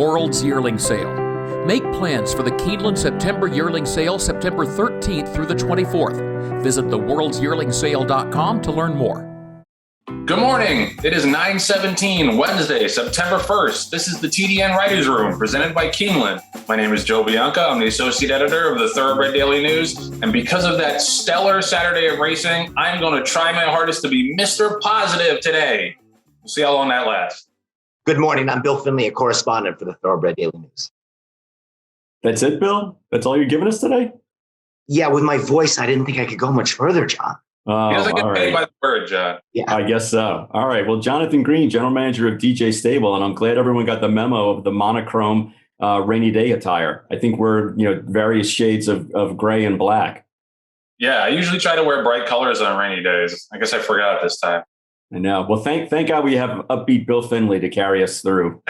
World's Yearling Sale. Make plans for the Keeneland September Yearling Sale September 13th through the 24th. Visit theworldsyearlingsale.com to learn more. Good morning. It is 9/17, Wednesday, September 1st. This is the TDN Writers Room, presented by Keeneland. My name is Joe Bianca. I'm the associate editor of the Thoroughbred Daily News. And because of that stellar Saturday of racing, I'm going to try my hardest to be Mr. Positive today. We'll see how long that lasts. Good morning. I'm Bill Finley, a correspondent for the Thoroughbred Daily News. That's it, Bill? That's all you're giving us today? Yeah, with my voice, I didn't think I could go much further, John. Oh, he doesn't get all paid right. by the word, John. Yeah, I guess so. All right. Well, Jonathan Green, general manager of DJ Stable, and I'm glad everyone got the memo of the monochrome rainy day attire. I think we're, various shades of gray and black. Yeah, I usually try to wear bright colors on rainy days. I guess I forgot this time. I know. Well, thank God we have upbeat Bill Finley to carry us through.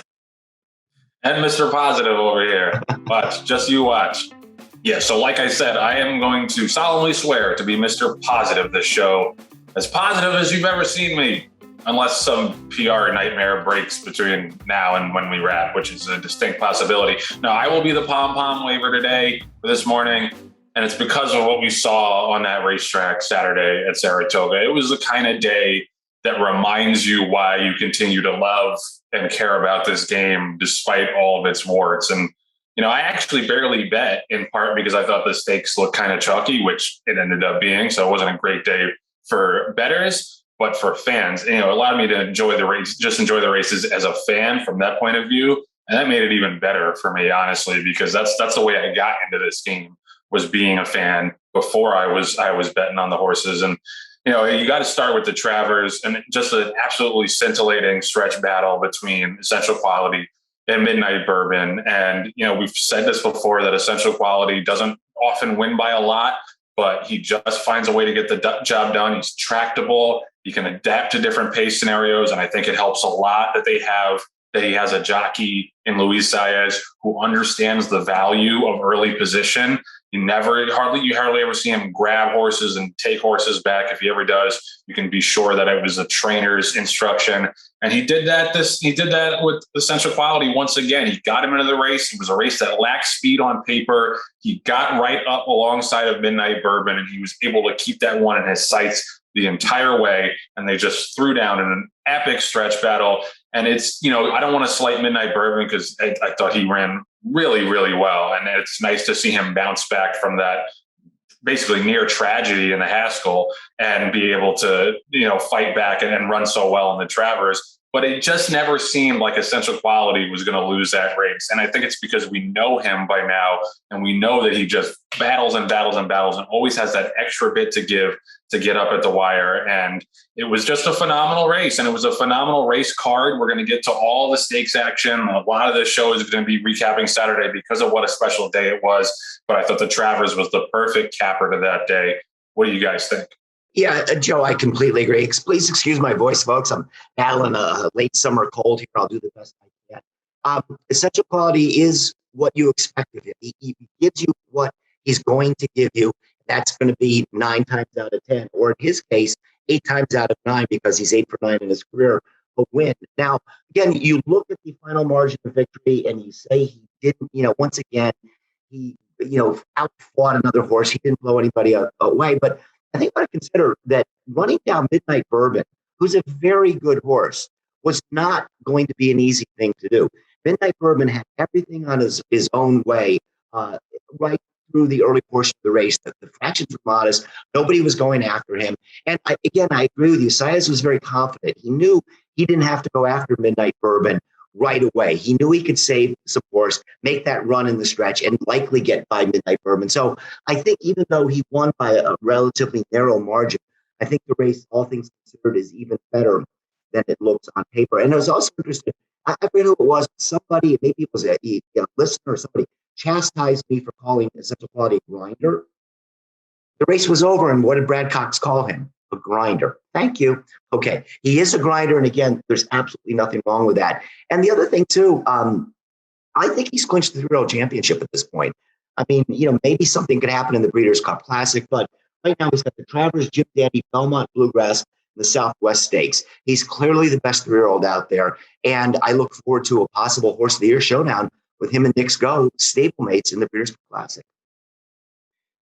And Mr. Positive over here. Watch, just you watch. Yeah, so like I said, I am going to solemnly swear to be Mr. Positive this show. As positive as you've ever seen me, unless some PR nightmare breaks between now and when we wrap, which is a distinct possibility. No, I will be the pom-pom waver today, this morning, and it's because of what we saw on that racetrack Saturday at Saratoga. It was the kind of day that reminds you why you continue to love and care about this game despite all of its warts. And I actually barely bet, in part because I thought the stakes looked kind of chalky, which it ended up being. So it wasn't a great day for bettors, but for fans, it allowed me to enjoy the race, just enjoy the races as a fan from that point of view. And that made it even better for me, honestly, because that's the way I got into this game, was being a fan before I was betting on the horses. And you got to start with the Travers, and just an absolutely scintillating stretch battle between Essential Quality and Midnight Bourbon. And, we've said this before, that Essential Quality doesn't often win by a lot, but he just finds a way to get the job done. He's tractable. He can adapt to different pace scenarios. And I think it helps a lot that he has a jockey in Luis Saez who understands the value of early position. You hardly ever see him grab horses and take horses back. If he ever does, you can be sure that it was a trainer's instruction. And he did that with Essential Quality once again. He got him into the race. It was a race that lacked speed on paper. He got right up alongside of Midnight Bourbon, and he was able to keep that one in his sights the entire way. And they just threw down in an epic stretch battle. And it's, I don't want to slight Midnight Bourbon because I thought he ran really, really well. And it's nice to see him bounce back from that basically near tragedy in the Haskell and be able to, fight back and run so well in the Travers. But it just never seemed like Essential Quality was going to lose that race. And I think it's because we know him by now, and we know that he just battles and battles and battles and always has that extra bit to give to get up at the wire. And it was just a phenomenal race, and it was a phenomenal race card. We're going to get to all the stakes action. A lot of this show is going to be recapping Saturday because of what a special day it was. But I thought the Travers was the perfect capper to that day. What do you guys think? Yeah, Joe, I completely agree. Please excuse my voice, folks. I'm battling a late summer cold here. I'll do the best I can. Essential Quality is what you expect of him. He gives you what he's going to give you. That's going to be 9 times out of 10, or in his case, 8 times out of 9, because he's 8 for 9 in his career, a win. Now, again, you look at the final margin of victory and you say he didn't, once again, he, outfought another horse. He didn't blow anybody away. But I think I consider that running down Midnight Bourbon, who's a very good horse, was not going to be an easy thing to do. Midnight Bourbon had everything on his own way, right through the early portion of the race. The fractions were modest. Nobody was going after him. And I agree with you. Saez was very confident. He knew he didn't have to go after Midnight Bourbon right away. He knew he could save some horse, make that run in the stretch, and likely get by Midnight Bourbon. So I think even though he won by a relatively narrow margin, I think the race, all things considered, is even better than it looks on paper. And I was also interested, I forget who it was, somebody, maybe it was a listener or somebody, chastised me for calling Essential Quality a grinder. The race was over, and what did Brad Cox call him? A grinder. Thank you. Okay. He is a grinder. And again, there's absolutely nothing wrong with that. And the other thing too, I think he's clinched the 3-year-old championship at this point. I mean, maybe something could happen in the Breeders' Cup Classic, but right now he's got the Travers, Jim Dandy, Belmont Bluegrass, the Southwest Stakes. He's clearly the best 3-year-old out there. And I look forward to a possible Horse of the Year showdown with him and Nick's Go, stablemates in the Beers Classic.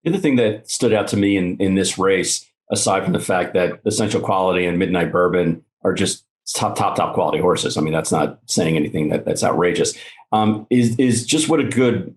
The other thing that stood out to me in this race, aside from the fact that Essential Quality and Midnight Bourbon are just top quality horses. I mean, that's not saying anything that's outrageous. Is just what a good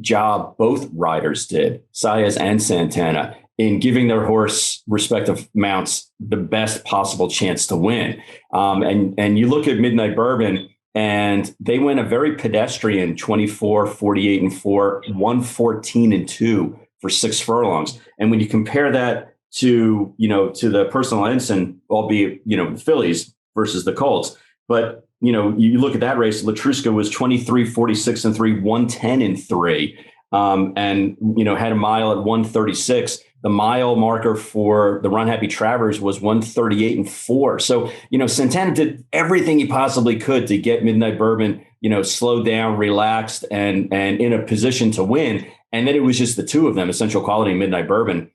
job both riders did, Saez and Santana, in giving their horse respective mounts the best possible chance to win. And you look at Midnight Bourbon, and they went a very pedestrian 24, 48 and 4, 114 and 2 for 6 furlongs. And when you compare that to the personal Ensign, albeit, the fillies versus the colts, but you look at that race, Latruska was 23, 46 and 3, 110 and 3, and had a mile at 136. The mile marker for the Run Happy Travers was 138 and 4. So, Santana did everything he possibly could to get Midnight Bourbon, slowed down, relaxed, and in a position to win. And then it was just the two of them, Essential Quality and Midnight Bourbon,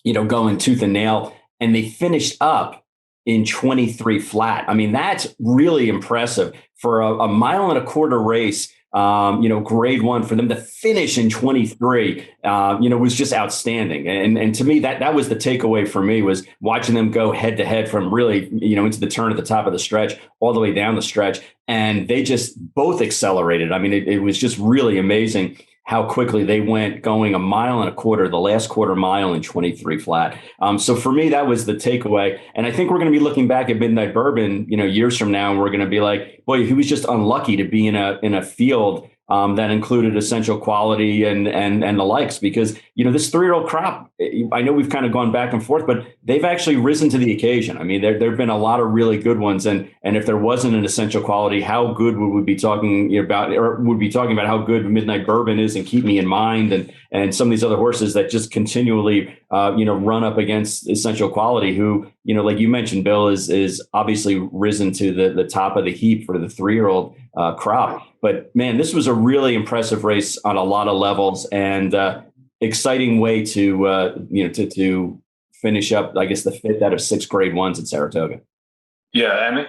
going tooth and nail. And they finished up in 23 flat. I mean, that's really impressive for a mile and a quarter race. Grade 1, for them to finish in 23, was just outstanding. And to me, that was the takeaway for me, was watching them go head to head from really, into the turn at the top of the stretch all the way down the stretch. And they just both accelerated. I mean, it was just really amazing how quickly they went, going a mile and a quarter, the last quarter mile in 23 flat. So for me, that was the takeaway. And I think we're going to be looking back at Midnight Bourbon, years from now, and we're going to be like, boy, he was just unlucky to be in a field that included Essential Quality and the likes, because, this 3-year-old crop, I know we've kind of gone back and forth, but they've actually risen to the occasion. I mean, there've been a lot of really good ones. And if there wasn't an Essential Quality, how good would we be talking about, or would be talking about how good Midnight Bourbon is, and Keep Me in Mind, and some of these other horses that just continually, run up against Essential Quality, who, like you mentioned, Bill, is obviously risen to the top of the heap for the 3-year-old crop. But man, this was a really impressive race on a lot of levels, and exciting way to finish up, I guess, the 5th out of 6 grade 1s in Saratoga. Yeah. And,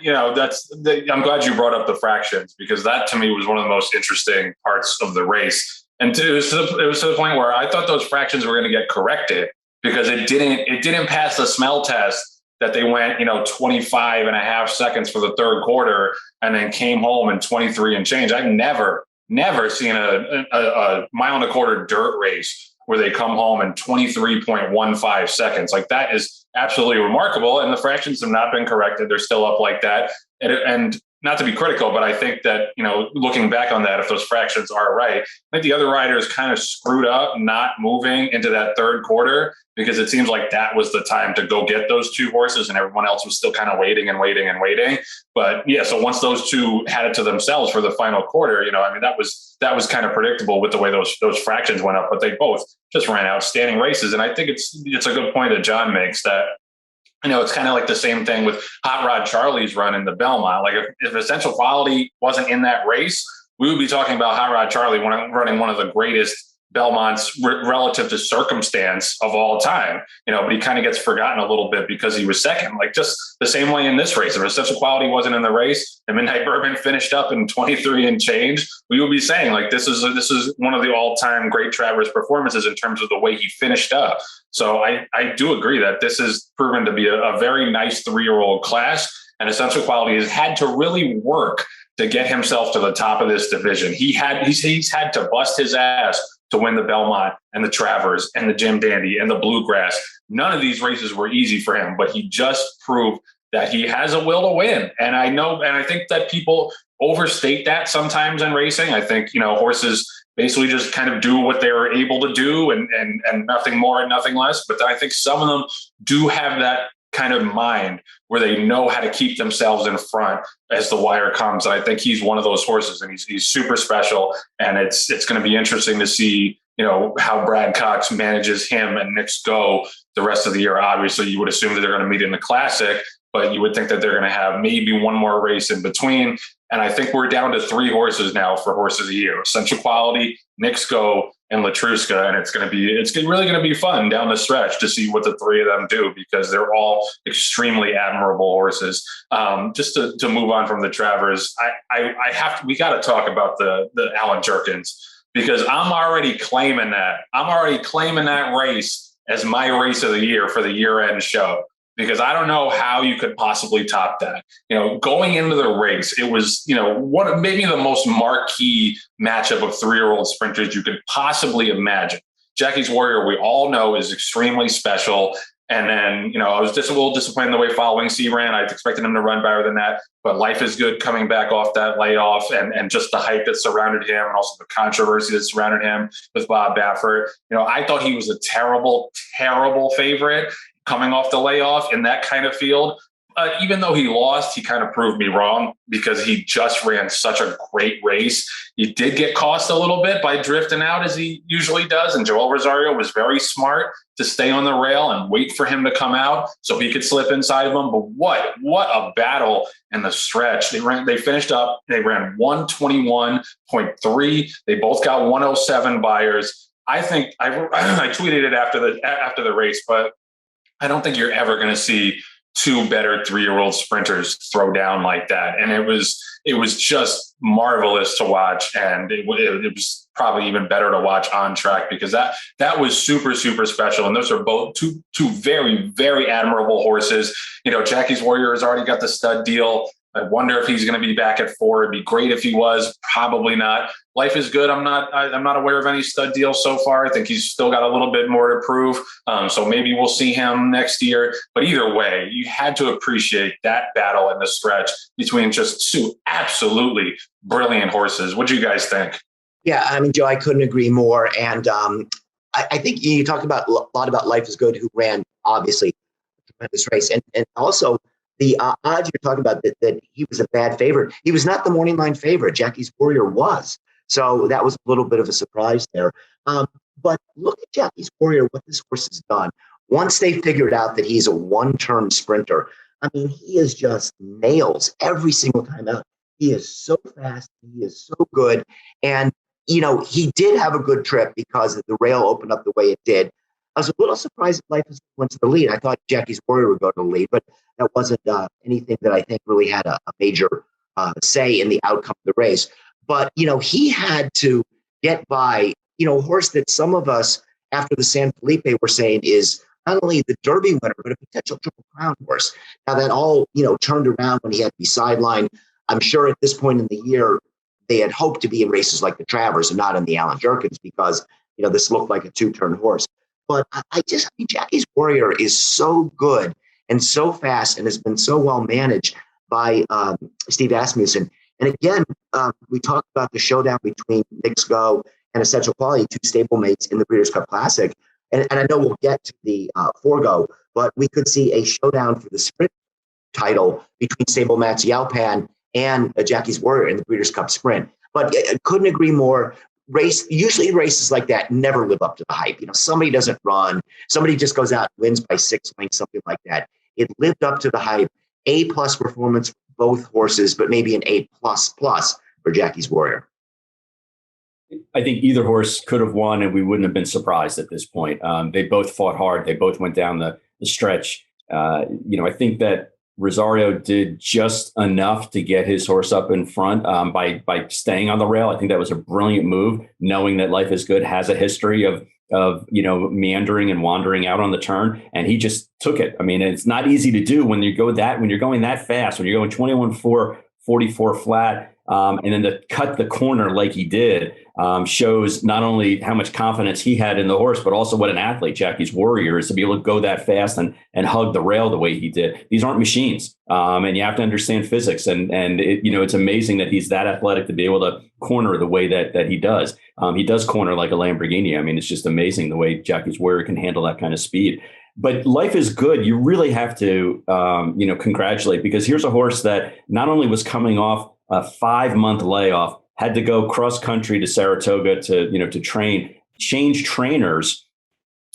I'm glad you brought up the fractions, because that to me was one of the most interesting parts of the race. And it was to the point where I thought those fractions were going to get corrected, because it didn't pass the smell test, that they went, 25 and a half seconds for the third quarter and then came home in 23 and change. I've never seen a mile and a quarter dirt race where they come home in 23.15 seconds. Like, that is absolutely remarkable. And the fractions have not been corrected. They're still up like that. And not to be critical, but I think that, looking back on that, if those fractions are right, I think the other riders kind of screwed up not moving into that third quarter, because it seems like that was the time to go get those 2 horses, and everyone else was still kind of waiting. But yeah, so once those 2 had it to themselves for the final quarter, that was kind of predictable with the way those fractions went up, but they both just ran outstanding races. And I think it's a good point that John makes, that it's kind of like the same thing with Hot Rod Charlie's run in the Belmont. Like, if Essential Quality wasn't in that race, we would be talking about Hot Rod Charlie running one of the greatest Belmonts relative to circumstance of all time, but he kind of gets forgotten a little bit because he was second. Like, just the same way in this race, if Essential Quality wasn't in the race and Midnight Bourbon finished up in 23 and change, we would be saying, like, this is one of the all-time great Travers performances in terms of the way he finished up. So I do agree that this has proven to be a very nice 3-year-old class, and Essential Quality has had to really work to get himself to the top of this division. He's had to bust his ass to win the Belmont and the Travers and the Jim Dandy and the Bluegrass. None of these races were easy for him, but he just proved that he has a will to win. And I think that people overstate that sometimes in racing. I think, horses basically just kind of do what they're able to do and nothing more and nothing less. But I think some of them do have that kind of mind where they know how to keep themselves in front as the wire comes. And I think he's one of those horses, and he's super special. And it's going to be interesting to see, how Brad Cox manages him and Nick's Go the rest of the year. Obviously, you would assume that they're going to meet in the Classic, but you would think that they're going to have maybe one more race in between. And I think we're down to 3 horses now for Horses of the Year: Essential Quality, Nick's Go, and Latruska, and it's really going to be fun down the stretch to see what the three of them do, because they're all extremely admirable horses. Just to move on from the Travers, we got to talk about the Alan Jerkins, because I'm already claiming that race as my race of the year for the year-end show, because I don't know how you could possibly top that. Going into the race, it was, maybe the most marquee matchup of 3-year-old sprinters you could possibly imagine. Jackie's Warrior, we all know, is extremely special. And then, I was just a little disappointed in the way Following Sea ran. I expected him to run better than that. But Life is Good coming back off that layoff, and just the hype that surrounded him, and also the controversy that surrounded him with Bob Baffert. I thought he was a terrible, terrible favorite coming off the layoff in that kind of field. Even though he lost, he kind of proved me wrong, because he just ran such a great race. He did get cost a little bit by drifting out, as he usually does. And Joel Rosario was very smart to stay on the rail and wait for him to come out so he could slip inside of him. But what a battle in the stretch. They finished up, they ran 121.3. They both got 107 buyers. I think I tweeted it after the race, but I don't think you're ever going to see two better 3-year-old sprinters throw down like that. And it was just marvelous to watch. And it was probably even better to watch on track, because that was super, super special. And those are both two very, very admirable horses. Jackie's Warrior has already got the stud deal. I wonder if he's going to be back at 4. It'd be great if he was. Probably not. Life is Good. I'm not aware of any stud deals so far. I think he's still got a little bit more to prove. So maybe we'll see him next year. But either way, you had to appreciate that battle in the stretch between just two absolutely brilliant horses. What do you guys think? Yeah, I mean, Joe, I couldn't agree more. And I think you talked about a lot about Life is Good, who ran obviously a tremendous race, and also the odds you're talking about that he was a bad favorite. He was not the morning line favorite. Jackie's Warrior was. So that was a little bit of a surprise there. But look at Jackie's Warrior, what this horse has done. Once they figured out that he's a one-turn sprinter, I mean, he is just nails every single time out. He is so fast. He is so good. And, he did have a good trip because the rail opened up the way it did. I was a little surprised that Life is Good went to the lead. I thought Jackie's Warrior would go to the lead, but that wasn't anything that I think really had a major say in the outcome of the race. But, he had to get by, a horse that some of us after the San Felipe were saying is not only the Derby winner, but a potential Triple Crown horse. Now that all, turned around when he had to be sidelined. I'm sure at this point in the year, they had hoped to be in races like the Travers and not in the Alan Jerkins, because, this looked like a 2-turn horse. But I mean, Jackie's Warrior is so good and so fast and has been so well managed by Steve Asmussen. And again, we talked about the showdown between Mix Go and Essential Quality, 2 stablemates in the Breeders' Cup Classic. And I know we'll get to the Forego, but we could see a showdown for the sprint title between stablemates Yalpan and Jackie's Warrior in the Breeders' Cup Sprint. But I couldn't agree more. Usually races like that never live up to the hype. Somebody doesn't run, somebody just goes out and wins by 6 lengths, something like that. It lived up to the hype. A+ performance for both horses, but maybe an A++ for Jackie's Warrior. I think either horse could have won, and we wouldn't have been surprised at this point. They both fought hard. They both went down the stretch. I think that Rosario did just enough to get his horse up in front by staying on the rail. I think that was a brilliant move, knowing that Life is Good has a history of meandering and wandering out on the turn, and he just took it. I mean, it's not easy to do when you're going that fast, when you're going 21.4, 44 flat, and then to cut the corner like he did shows not only how much confidence he had in the horse, but also what an athlete Jackie's Warrior is, to be able to go that fast and hug the rail the way he did. These aren't machines, and you have to understand physics. And it's amazing that he's that athletic to be able to corner the way that he does. He does corner like a Lamborghini. I mean, it's just amazing the way Jackie's Warrior can handle that kind of speed. But Life is Good, you really have to, congratulate, because here's a horse that not only was coming off a 5-month layoff, had to go cross country to Saratoga to train, change trainers,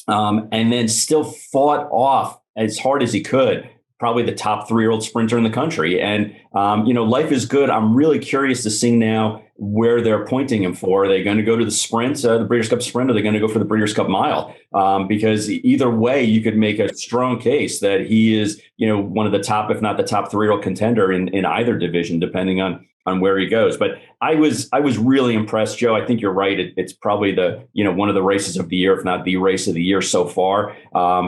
and then still fought off as hard as he could probably the top 3-year-old sprinter in the country. And, life is good. I'm really curious to see now where they're pointing him for. Are they going to go to the sprint, the Breeders' Cup Sprint, or are they going to go for the Breeders' Cup Mile? Because either way, you could make a strong case that he is, one of the top, if not the top 3-year-old contender in either division, depending on where he goes. But I was really impressed, Joe. I think you're right. It's probably one of the races of the year, if not the race of the year so far,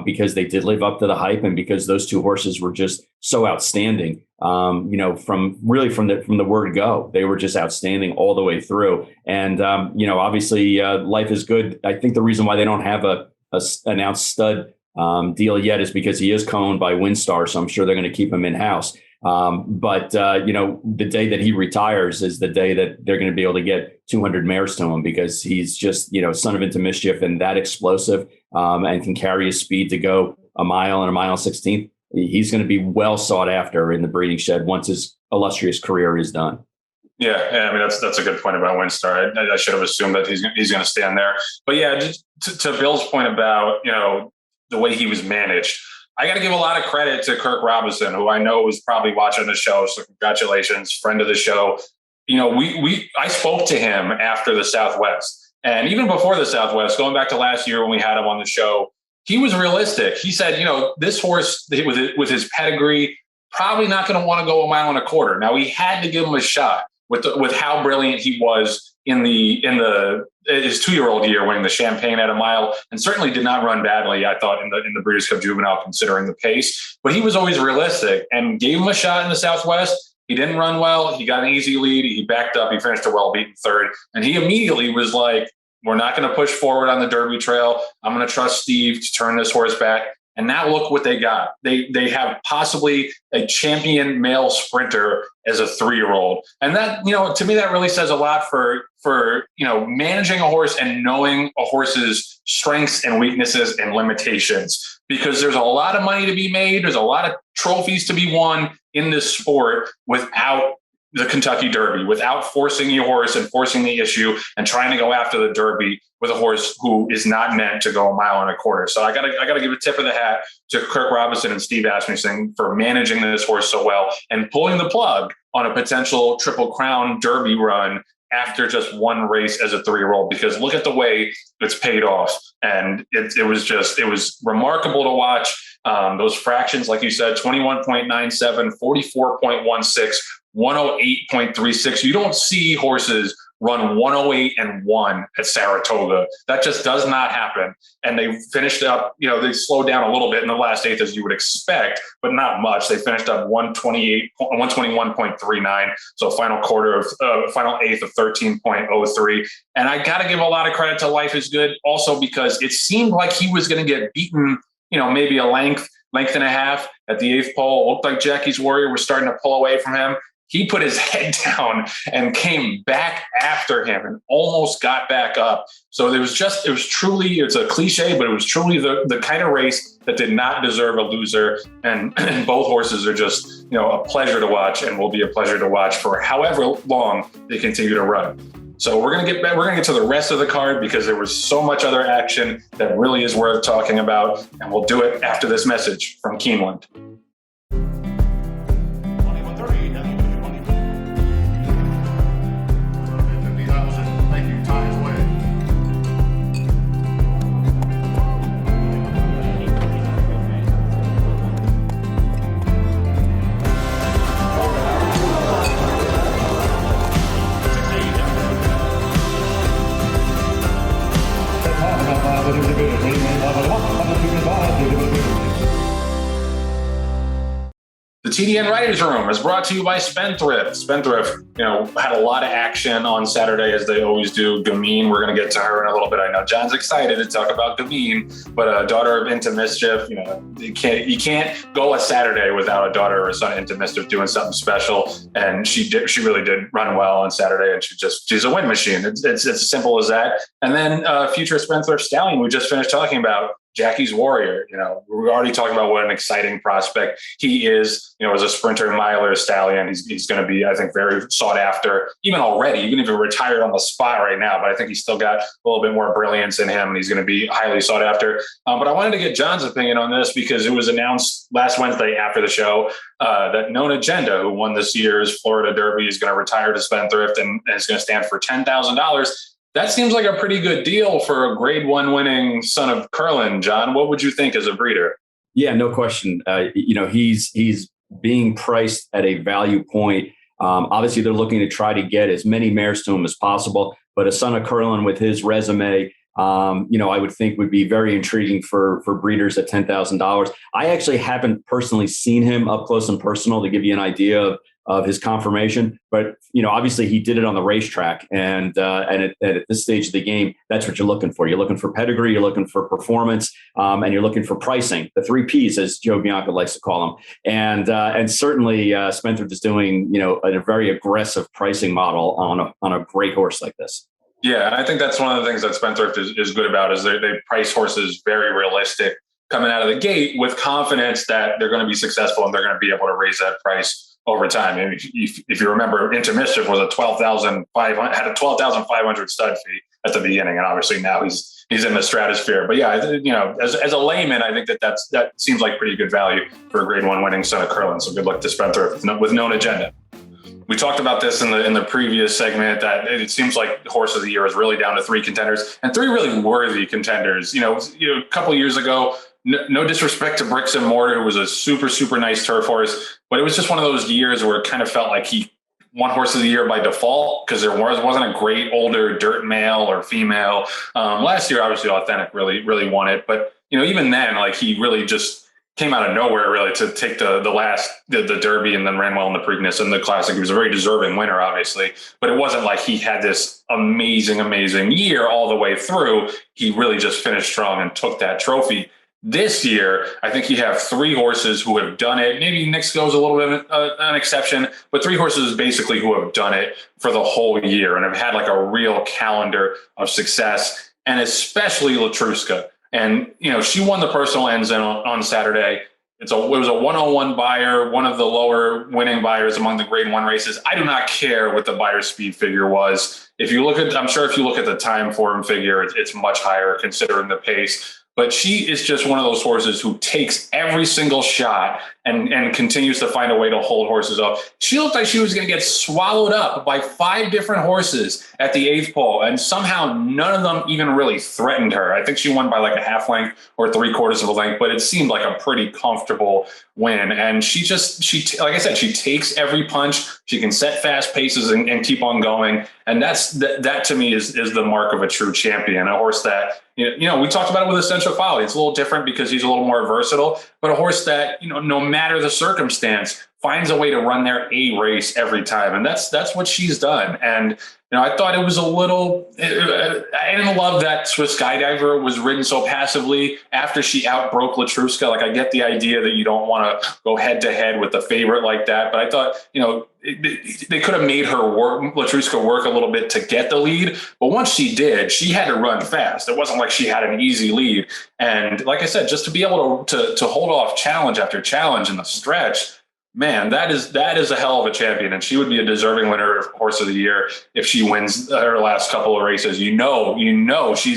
because they did live up to the hype, and because those two horses were just so outstanding. From the word go, they were just outstanding all the way through. And obviously, life is good. I think the reason why they don't have a announced stud deal yet is because he is co-owned by WinStar, so I'm sure they're going to keep him in house. But the day that he retires is the day that they're going to be able to get 200 mares to him, because he's just, son of into mischief and that explosive, and can carry his speed to go a mile and a mile 16th. He's going to be well sought after in the breeding shed once his illustrious career is done. Yeah, I mean, that's a good point about WinStar. I should have assumed that he's going to stand there. But yeah, just to Bill's point about, the way he was managed, I got to give a lot of credit to Kirk Robinson, who I know was probably watching the show. So congratulations, friend of the show. I spoke to him after the Southwest, and even before the Southwest, going back to last year when we had him on the show, he was realistic. He said, this horse with his pedigree, probably not going to want to go a mile and a quarter. Now, he had to give him a shot with how brilliant he was in his 2-year-old year, winning the Champagne at a mile, and certainly did not run badly, I thought, in the Breeders' Cup Juvenile, considering the pace. But he was always realistic and gave him a shot in the Southwest. He didn't run well. He got an easy lead. He backed up. He finished a well-beaten third. And he immediately was like, we're not going to push forward on the Derby trail. I'm going to trust Steve to turn this horse back. And now look what they got. They have possibly a champion male sprinter as a 3-year-old. And that, to me, that really says a lot for managing a horse and knowing a horse's strengths and weaknesses and limitations, because there's a lot of money to be made. There's a lot of trophies to be won in this sport without the Kentucky Derby, without forcing your horse and forcing the issue and trying to go after the Derby with a horse who is not meant to go a mile and a quarter. So I gotta give a tip of the hat to Kirk Robinson and Steve Asmussen for managing this horse so well and pulling the plug on a potential Triple Crown Derby run after just one race as a 3-year-old, because look at the way it's paid off. And it was remarkable to watch. Those fractions, like you said, 21.97, 44.16, 108.36. You don't see horses run 108-1 at Saratoga. That just does not happen. And they finished up, they slowed down a little bit in the last eighth, as you would expect, but not much. They finished up 121.39. So final eighth of 13.03. And I got to give a lot of credit to Life is Good also, because it seemed like he was going to get beaten, maybe a length and a half at the 8th pole. It looked like Jackie's Warrior was starting to pull away from him. He put his head down and came back after him and almost got back up. So it's a cliche, but it was truly the kind of race that did not deserve a loser. And both horses are just, a pleasure to watch, and will be a pleasure to watch for however long they continue to run. So we're gonna get to the rest of the card, because there was so much other action that really is worth talking about, and we'll do it after this message from Keeneland. The TDN Writers Room is brought to you by Spendthrift. Spendthrift, had a lot of action on Saturday, as they always do. Gamine, we're going to get to her in a little bit. I know John's excited to talk about Gamine, but a daughter of Into Mischief, you can't go a Saturday without a daughter or a son Into Mischief doing something special. And she really did run well on Saturday, and she's a win machine. It's as simple as that. And then Future Spendthrift Stallion, we just finished talking about, Jackie's Warrior. We already talked about what an exciting prospect he is. As a sprinter, miler, stallion, he's going to be, I think, very sought after, even already, even if he retired on the spot right now. But I think he's still got a little bit more brilliance in him, and he's going to be highly sought after. But I wanted to get John's opinion on this because it was announced last Wednesday after the show that Known Agenda, who won this year's Florida Derby, is going to retire to Spendthrift and is going to stand for $10,000. That seems like a pretty good deal for a grade 1 winning son of Curlin. John, what would you think as a breeder? Yeah, no question. He's being priced at a value point. Obviously, they're looking to try to get as many mares to him as possible. But a son of Curlin with his resume, I would think would be very intriguing for breeders at $10,000. I actually haven't personally seen him up close and personal to give you an idea of his conformation. But, obviously he did it on the racetrack. And at this stage of the game, that's what you're looking for. You're looking for pedigree, you're looking for performance, and you're looking for pricing, the 3 Ps, as Joe Bianco likes to call them. And certainly Spendthrift is doing, a very aggressive pricing model on a great horse like this. Yeah, and I think that's one of the things that Spendthrift is good about is they price horses very realistic coming out of the gate with confidence that they're going to be successful and they're going to be able to raise that price over time. And if you remember, Into Mischief was had a $12,500 stud fee at the beginning, and obviously now he's in the stratosphere. But yeah, as a layman, I think that seems like pretty good value for a grade 1 winning son of Curlin. So good luck to Spendthrift with Known Agenda. We talked about this in the previous segment that it seems like Horse of the Year is really down to 3 contenders and 3 really worthy contenders. A couple of years ago, no disrespect to Bricks and Mortar, who was a super, super nice turf horse, but it was just one of those years where it kind of felt like he won Horse of the Year by default because there wasn't a great older dirt male or female. Last year, obviously, Authentic really, really won it. But, even then, like he really just came out of nowhere really to take the Derby and then ran well in the Preakness and the Classic. He was a very deserving winner, obviously, but it wasn't like he had this amazing, amazing year all the way through. He really just finished strong and took that trophy. This year, I think you have 3 horses who have done it. Maybe Nixco's a little bit an exception, but 3 horses basically who have done it for the whole year and have had like a real calendar of success, and especially Latruska. And, she won the personal Ensign on Saturday. It was a 101 buyer, one of the lower winning buyers among the grade 1 races. I do not care what the buyer speed figure was. I'm sure if you look at the time form figure, it's much higher considering the pace. But she is just one of those horses who takes every single shot and continues to find a way to hold horses up. She looked like she was going to get swallowed up by 5 different horses at the 8th pole, and somehow none of them even really threatened her. I think she won by like a half length or 3/4 of a length, but it seemed like a pretty comfortable win. And she like I said, she takes every punch. She can set fast paces and keep on going. And that to me is the mark of a true champion, a horse that, we talked about it with Essential Quality. It's a little different because he's a little more versatile, but a horse that, no matter the circumstance, finds a way to run their A race every time. And that's what she's done. And, I thought it was I didn't love that Swiss Skydiver was ridden so passively after she outbroke Latruska. Like, I get the idea that you don't want to go head to head with the favorite like that. But I thought, they could have made Latruska work a little bit to get the lead. But once she did, she had to run fast. It wasn't like she had an easy lead. And like I said, just to be able to hold off challenge after challenge in the stretch, man, that is a hell of a champion, and she would be a deserving winner of Horse of the Year if she wins her last couple of races. She's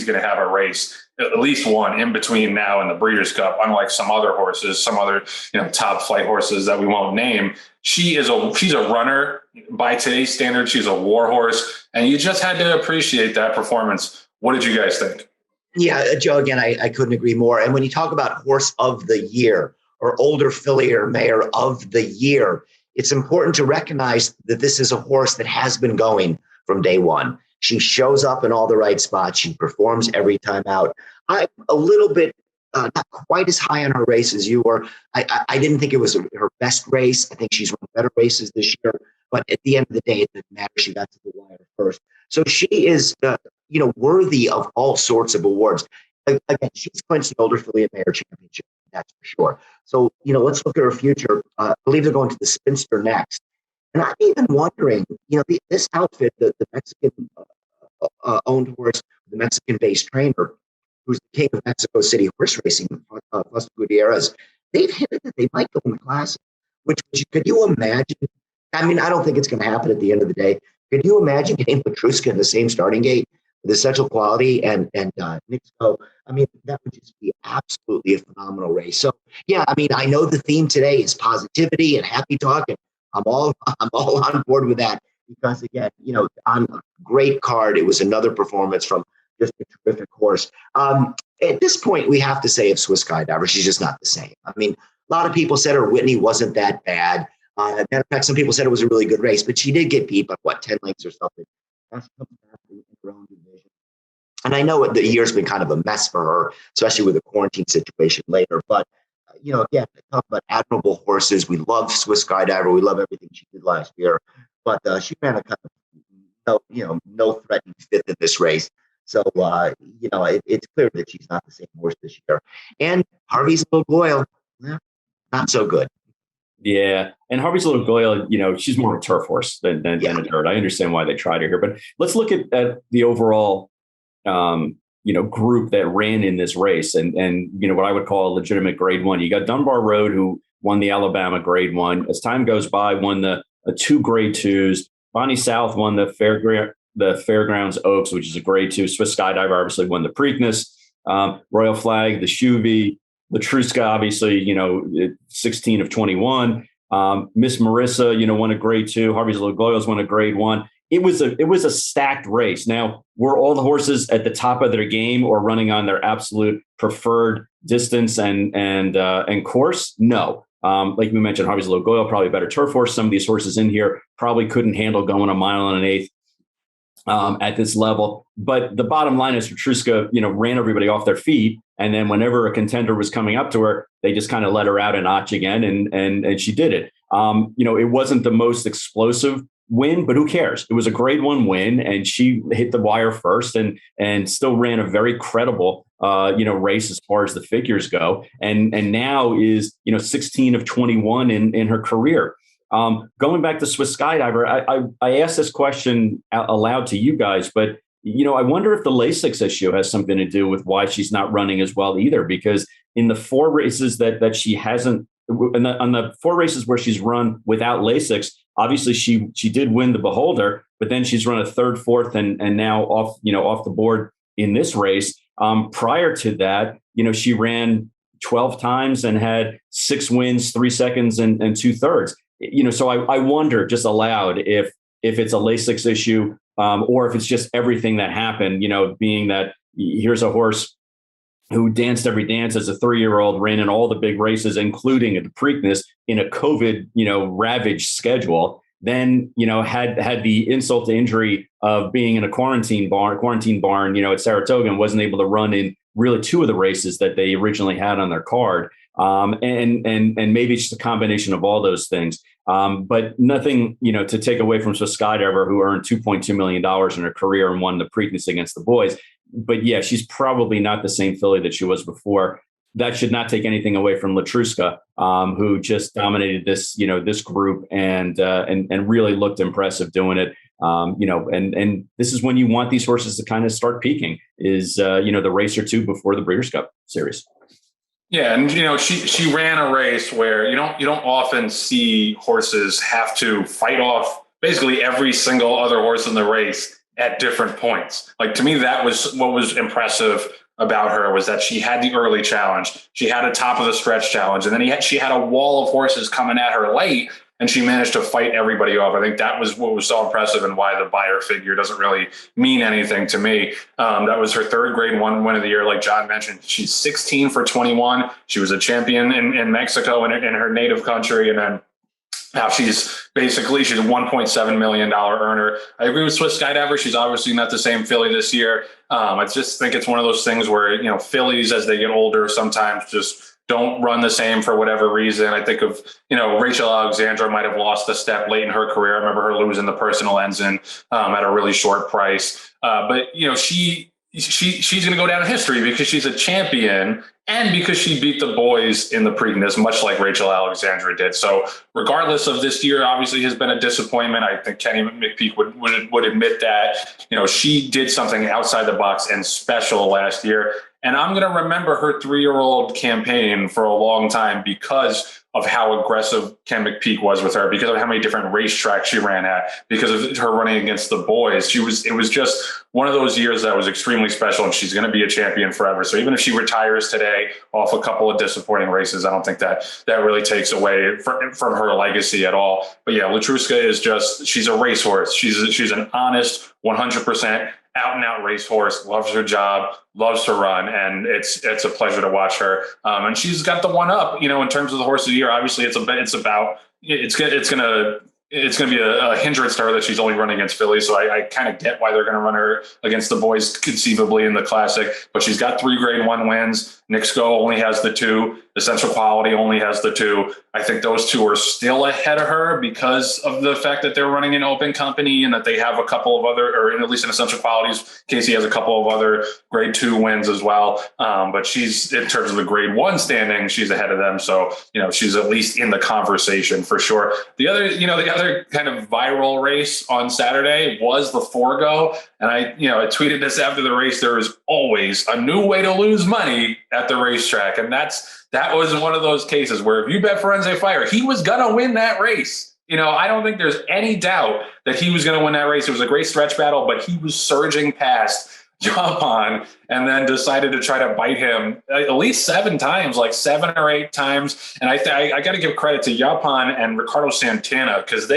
going to have a race, at least one in between now and the Breeders' Cup. Unlike some other horses, some other top flight horses that we won't name, she's a runner by today's standards. She's a war horse, and you just had to appreciate that performance. What did you guys think? Yeah, Joe, again, I couldn't agree more. And when you talk about Horse of the Year, or older filly or mare of the year, it's important to recognize that this is a horse that has been going from day one. She shows up in all the right spots. She performs every time out. I'm a little bit not quite as high on her race as you were. I didn't think it was her best race. I think she's run better races this year. But at the end of the day, it didn't matter. She got to the wire first. So she is, worthy of all sorts of awards. Again, she's clinched the older filly and mare championship. That's for sure. So, let's look at her future. I believe they're going to the Spinster next. And I'm even wondering, this outfit, the Mexican owned horse, the Mexican-based trainer, who's the king of Mexico City horse racing, Plus Gutierrez, they've hinted that they might go in the classic. Which could you imagine? I mean, I don't think it's going to happen at the end of the day. Could you imagine getting Petruska in the same starting gate with Essential Quality and Nixco? I mean, that would just be absolutely a phenomenal race. So yeah, I mean, I know the theme today is positivity and happy talk, and I'm all on board with that because again, on a great card, it was another performance from just a terrific horse. At this point, we have to say of Swiss Skydiver, she's just not the same. I mean, a lot of people said her Whitney wasn't that bad. Matter of fact, some people said it was a really good race, but she did get beat by 10 lengths or something. That's in her own division. And I know the year's been kind of a mess for her, especially with the quarantine situation later. But again, talk about admirable horses. We love Swiss Skydiver. We love everything she did last year. But she ran a kind of no threatening fifth in this race. So it's clear that she's not the same horse this year. And Harvey's Little Goyle, not so good. Yeah, and Harvey's Little Goyle, she's more a turf horse than a dirt. I understand why they tried her here, but let's look at the overall, group that ran in this race, and what I would call a legitimate Grade 1. You got Dunbar Road, who won the Alabama Grade 1. As time goes by, won the 2 Grade 2s. Bonnie South won the Fairgrounds Oaks, which is a Grade 2. Swiss Skydiver obviously won the Preakness. Royal Flag, the Shuby. Latruska, obviously, 16 of 21. Miss Marissa, won a Grade 2. Harvey's Little Goyles won a Grade 1. It was a stacked race. Now, were all the horses at the top of their game or running on their absolute preferred distance and course? No. Like we mentioned, Harvey's Little Goyle, probably a better turf horse. Some of these horses in here probably couldn't handle going a mile and an eighth at this level. But the bottom line is Petruska, ran everybody off their feet. And then whenever a contender was coming up to her, they just kind of let her out a notch again. And she did it. It wasn't the most explosive win, but who cares? It was a Grade 1 win, and she hit the wire first and still ran a very credible, race as far as the figures go. And now is, 16 of 21 in her career. Going back to Swiss Skydiver, I asked this question aloud to you guys, but I wonder if the Lasix issue has something to do with why she's not running as well either, because in the 4 races that she hasn't, on the 4 races where she's run without Lasix, obviously she did win the Beholder, but then she's run a 3rd, 4th, and now off the board in this race. Prior to that, she ran 12 times and had 6 wins, 3 seconds, and 2/3. So I wonder just aloud if it's a Lasix issue, or if it's just everything that happened, being that here's a horse who danced every dance as a 3-year-old, ran in all the big races, including at the Preakness in a COVID, ravaged schedule. Then, had the insult to injury of being in a quarantine barn, at Saratoga, and wasn't able to run in really 2 of the races that they originally had on their card. And maybe it's just a combination of all those things. But nothing, to take away from Swiss Skydiver, who earned $2.2 million in her career and won the Preakness against the boys. But yeah, she's probably not the same filly that she was before. That should not take anything away from Latruska, who just dominated this, this group and really looked impressive doing it. And this is when you want these horses to kind of start peaking is, the race or 2 before the Breeders' Cup Series. Yeah, and she ran a race where you don't often see horses have to fight off basically every single other horse in the race at different points. Like, to me, that was what was impressive about her, was that she had the early challenge, she had a top of the stretch challenge, and then she had a wall of horses coming at her late, and she managed to fight everybody off. I think that was what was so impressive, and why the buyer figure doesn't really mean anything to me. That was her 3rd Grade 1 win of the year. Like John mentioned, she's 16 for 21. She was a champion in Mexico in her native country. And then now she's a $1.7 million earner. I agree with Swiss Skydiver. She's obviously not the same filly this year. I just think it's one of those things where, fillies as they get older sometimes just don't run the same for whatever reason. I think of, Rachel Alexandra might have lost a step late in her career. I remember her losing the Personal Ensign at a really short price. But she's going to go down in history because she's a champion and because she beat the boys in the Preakness, much like Rachel Alexandra did. So regardless of this year, obviously has been a disappointment. I think Kenny McPeak would admit that, she did something outside the box and special last year. And I'm going to remember her 3-year-old campaign for a long time because of how aggressive Ken McPeak was with her, because of how many different racetracks she ran at, because of her running against the boys. It was just one of those years that was extremely special, and she's going to be a champion forever. So even if she retires today off a couple of disappointing races, I don't think that really takes away from her legacy at all. But yeah, Latruska is she's a racehorse. She's an honest 100% out and out racehorse, loves her job, loves to run. And it's a pleasure to watch her. And she's got the one up, in terms of the horse of the year. Obviously it's going to be a hindrance to her that she's only running against fillies. So I kind of get why they're going to run her against the boys conceivably in the Classic, but she's got 3 Grade 1 wins. Nixco only has the 2. Essential Quality only has the 2. I think those 2 are still ahead of her because of the fact that they're running an open company and that they have a couple of other, or at least in Essential Qualities, Casey has a couple of other Grade 2 wins as well. But she's, in terms of the Grade 1 standing, she's ahead of them. So, she's at least in the conversation for sure. The other kind of viral race on Saturday was the Forego. And I tweeted this after the race. There is always a new way to lose money at the racetrack. And that was one of those cases where if you bet Forense Fire, he was going to win that race. I don't think there's any doubt that he was going to win that race. It was a great stretch battle, but he was surging past Japan and then decided to try to bite him at least 7 times, like 7 or 8 times. And I got to give credit to Japan and Ricardo Santana because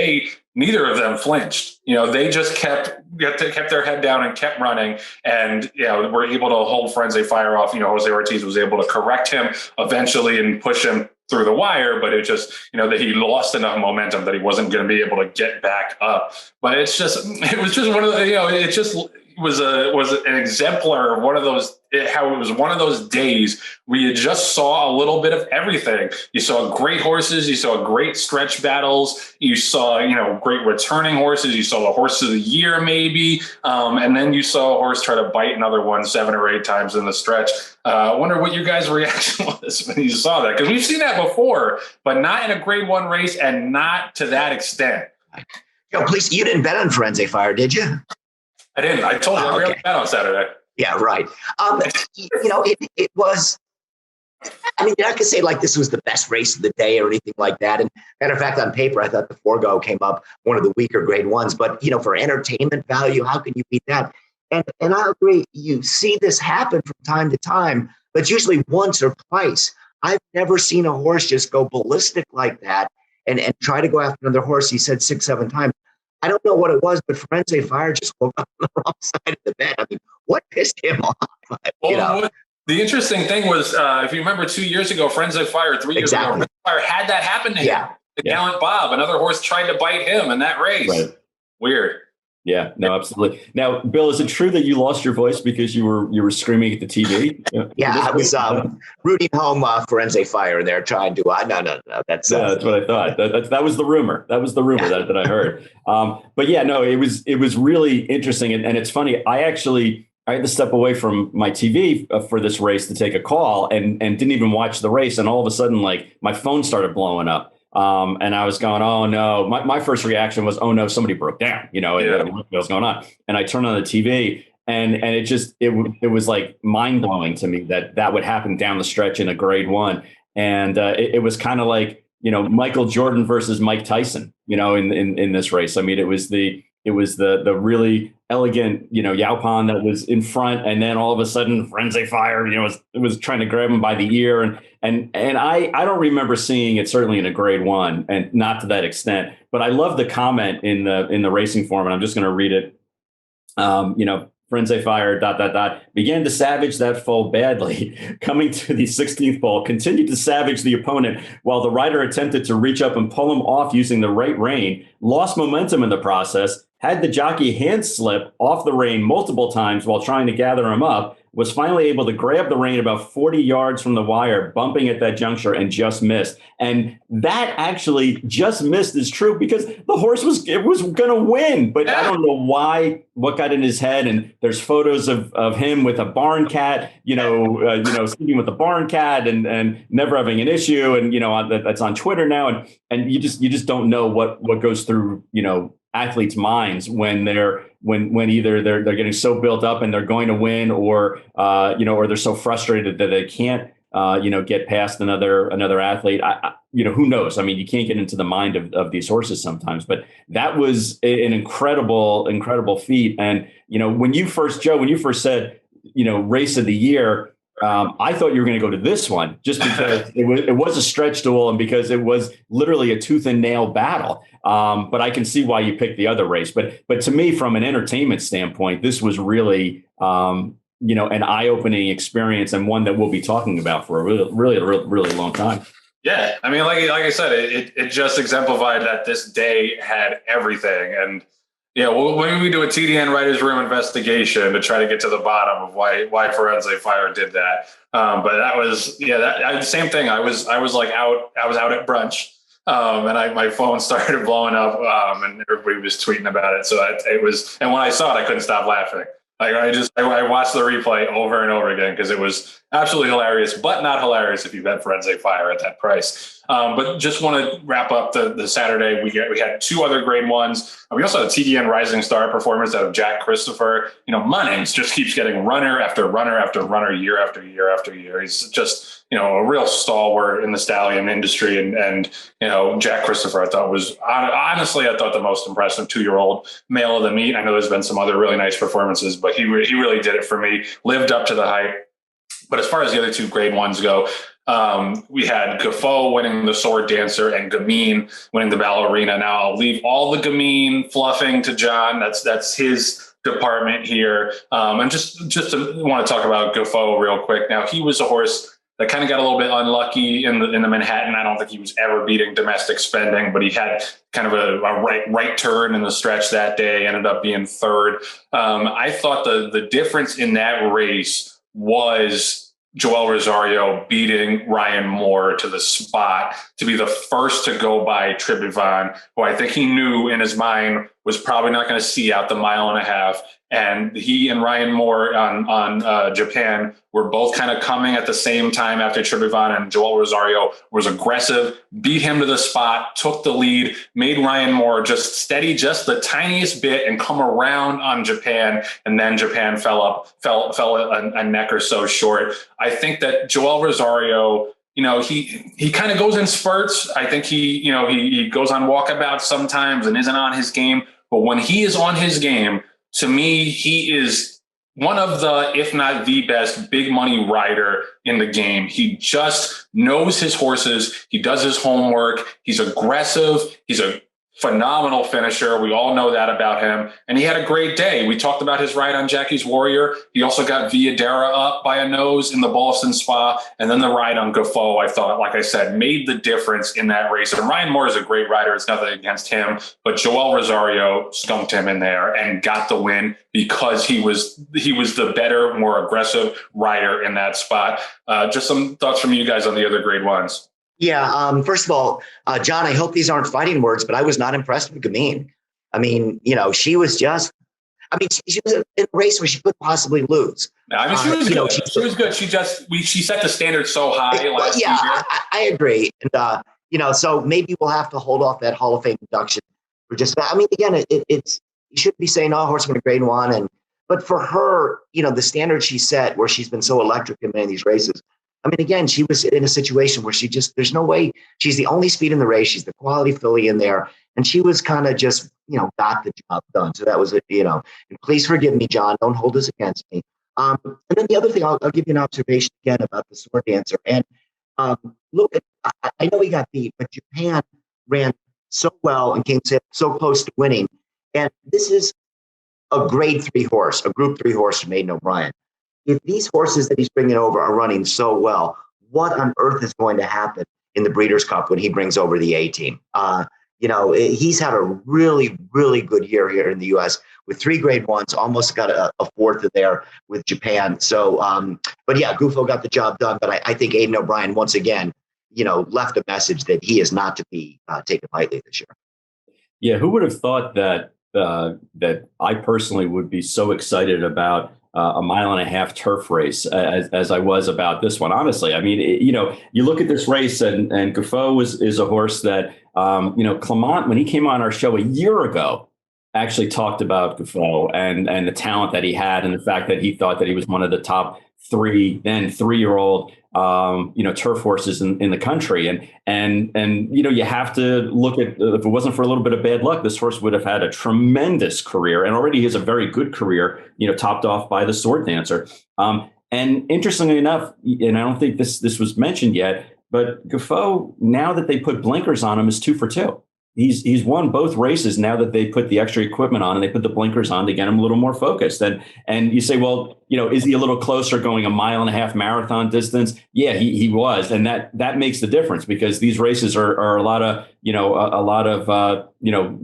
neither of them flinched. They just kept their head down and kept running, and were able to hold Forense Fire off. Jose Ortiz was able to correct him eventually and push him through the wire, but it just that he lost enough momentum that he wasn't going to be able to get back up. But it was just one of the it was an exemplar of one of those, how it was one of those days where you just saw a little bit of everything. You saw great horses, you saw great stretch battles, you saw, great returning horses, you saw the horse of the year maybe, and then you saw a horse try to bite another one 7 or 8 times in the stretch. I wonder what your guys' reaction was when you saw that, because we've seen that before, but not in a Grade 1 race and not to that extent. Please, you didn't bet on Forense Fire, did you? I didn't. I told you I really bet on Saturday. Yeah, right. It was, you're not going to say like this was the best race of the day or anything like that. And matter of fact, on paper, I thought the Forego came up one of the weaker Grade 1s. But, for entertainment value, how can you beat that? And I agree. You see this happen from time to time, but it's usually once or twice. I've never seen a horse just go ballistic like that and try to go after another horse. He said 6, 7 times. I don't know what it was, but Forense Fire just woke up on the wrong side of the bed. What pissed him off? The interesting thing was, if you remember 2 years ago, Forense Fire, 3 years ago, Forense Fire had that happen to him. The Gallant Bob, another horse tried to bite him in that race. Right. Weird. Yeah, no, absolutely. Now, Bill, is it true that you lost your voice because you were screaming at the TV? Yeah, I was rooting home Forense Fire there, trying to. No. That's what I thought. That was the rumor. That was the rumor that I heard. But yeah, no, it was really interesting, and it's funny. I had to step away from my TV for this race to take a call, and didn't even watch the race. And all of a sudden, like my phone started blowing up. And I was going, oh no, my first reaction was, oh no, somebody broke down, what was going on? And I turned on the TV and it was like mind blowing to me that would happen down the stretch in a Grade 1. And it was kind of like, Michael Jordan versus Mike Tyson, in this race. It was the really elegant, Yaupan that was in front, and then all of a sudden Forense Fire, was trying to grab him by the ear, and I don't remember seeing it certainly in a Grade 1, and not to that extent. But I love the comment in the racing form, and I'm just going to read it. Forense Fire ... began to savage that foal badly. Coming to the 16th pole, continued to savage the opponent while the rider attempted to reach up and pull him off using the right rein, lost momentum in the process, had the jockey hand slip off the rein multiple times while trying to gather him up, was finally able to grab the rein about 40 yards from the wire, bumping at that juncture, and just missed. And that actually just missed is true because the horse was going to win. But I don't know what got in his head. And there's photos of him with a barn cat, sleeping with a barn cat and never having an issue. And, that's on Twitter now. And you just don't know what goes through, athletes' minds when either they're getting so built up and they're going to win, or they're so frustrated that they can't get past another athlete. Who knows? I mean, you can't get into the mind of these horses sometimes, but that was an incredible feat. And when you first said race of the year, I thought you were going to go to this one just because it was a stretch duel and because it was literally a tooth and nail battle. But I can see why you picked the other race. But to me, from an entertainment standpoint, this was really, an eye-opening experience and one that we'll be talking about for a really long time. Yeah. I mean, like I said, it just exemplified that this day had everything. And when we do a TDN Writers Room investigation to try to get to the bottom of why Forego Fire did that. But that was, the same thing. I was out at brunch, and my phone started blowing up, and everybody was tweeting about it. So it was, and when I saw it, I couldn't stop laughing. Like I watched the replay over and over again because it was absolutely hilarious, but not hilarious if you bet Forego Fire at that price. But just want to wrap up the Saturday. We had two other grade ones. We also had a TDN Rising Star performance out of Jack Christopher. Munnings just keeps getting runner after runner after runner, year after year after year. He's just a real stalwart in the stallion industry. And Jack Christopher, I thought the most impressive 2-year-old male of the meet. I know there's been some other really nice performances, but he really did it for me. Lived up to the hype. But as far as the other two grade ones go, we had Gafo winning the Sword Dancer and Gamine winning the Ballerina. Now I'll leave all the Gamine fluffing to John. That's his department here. And just want to talk about Gafo real quick. Now he was a horse that kind of got a little bit unlucky in the Manhattan. I don't think he was ever beating domestic spending, but he had kind of a right turn in the stretch that day, ended up being third. I thought the difference in that race was Joel Rosario beating Ryan Moore to the spot to be the first to go by Tribhuvan, who I think he knew in his mind was probably not going to see out the 1.5 miles. And he and Ryan Moore on Japan were both kind of coming at the same time after Tribhuvan, and Joel Rosario was aggressive, beat him to the spot, took the lead, made Ryan Moore just steady just the tiniest bit and come around on Japan. And then Japan fell a neck or so short. I think that Joel Rosario, he kind of goes in spurts. I think he goes on walkabouts sometimes and isn't on his game. But when he is on his game, to me, he is one of the, if not the best, big money rider in the game. He just knows his horses. He does his homework. He's aggressive. He's a phenomenal finisher. We all know that about him. And he had a great day. We talked about his ride on Jackie's Warrior. He also got Villadera up by a nose in the Boston Spa. And then the ride on Gafo, I thought, like I said, made the difference in that race. And Ryan Moore is a great rider. It's nothing against him. But Joel Rosario skunked him in there and got the win because he was the better, more aggressive rider in that spot. Just some thoughts from you guys on the other grade ones. Yeah. First of all, John, I hope these aren't fighting words, but I was not impressed with Gamine. I mean, she was just, she was in a race where she could possibly lose. I mean, she was good. She was good. She set the standard so high last year. I agree. And, so maybe we'll have to hold off that Hall of Fame induction for just, again, it's, you shouldn't be saying, oh, horseman grade one. But for her, the standard she set where she's been so electric in many of these races, again, she was in a situation where there's no way, she's the only speed in the race. She's the quality filly in there. And she was kind of just, got the job done. So that was it, and please forgive me, John, don't hold this against me. And then the other thing, I'll give you an observation again about the Sword Dancer. And look, I know he got beat, but Japan ran so well and came so close to winning. And this is a grade 3 horse, a group 3 horse from Aidan O'Brien. If these horses that he's bringing over are running so well, what on earth is going to happen in the Breeders' Cup when he brings over the A team? He's had a really, really good year here in the U.S. with 3 grade ones, almost got a 4th there with Japan. So, but yeah, Gufo got the job done. But I think Aidan O'Brien, once again, left a message that he is not to be taken lightly this year. Yeah, who would have thought that that I personally would be so excited about a 1.5 mile turf race as I was about this one. Honestly, I mean, you look at this race, and Gufo is a horse that Clement, when he came on our show a year ago, actually talked about Gufo and the talent that he had, and the fact that he thought that he was one of the top 3-year-old turf horses in the country. And you have to look at, if it wasn't for a little bit of bad luck, this horse would have had a tremendous career, and already he has a very good career, topped off by the Sword Dancer. And interestingly enough, and I don't think this was mentioned yet, but Gufo, now that they put blinkers on him, is 2 for 2. He's won both races now that they put the extra equipment on and they put the blinkers on to get him a little more focused. And you say, well, is he a little closer going a 1.5 mile marathon distance? Yeah, he was. And that makes the difference, because these races are a lot of,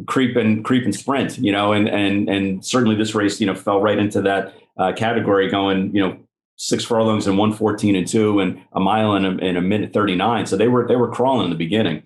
creep and sprint, and certainly this race, fell right into that category, going, 6 furlongs and 1:14 and 2 and a mile in a minute 39. So they were crawling in the beginning.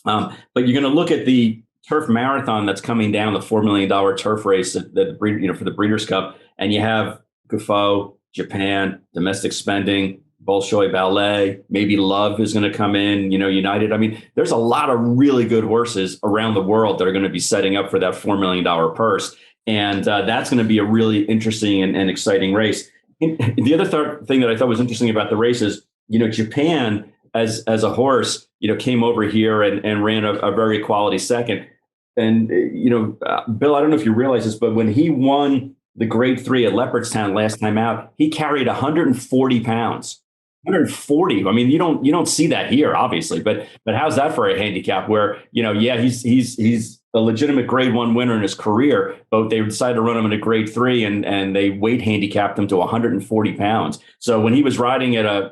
But you're going to look at the turf marathon that's coming down, the $4 million turf race that for the Breeders' Cup, and you have Gufo, Japan, Domestic Spending, Bolshoi Ballet, maybe Love is going to come in, United. I mean, there's a lot of really good horses around the world that are going to be setting up for that $4 million purse, and that's going to be a really interesting and exciting race. The other thing that I thought was interesting about the race is, Japan as a horse, came over here and ran a very quality second. And, Bill, I don't know if you realize this, but when he won the grade 3 at Leopardstown last time out, he carried 140 pounds. 140. I mean, you don't see that here, obviously, but how's that for a handicap where, he's a legitimate grade 1 winner in his career, but they decided to run him in a grade 3 and they weight handicapped him to 140 pounds. So when he was riding at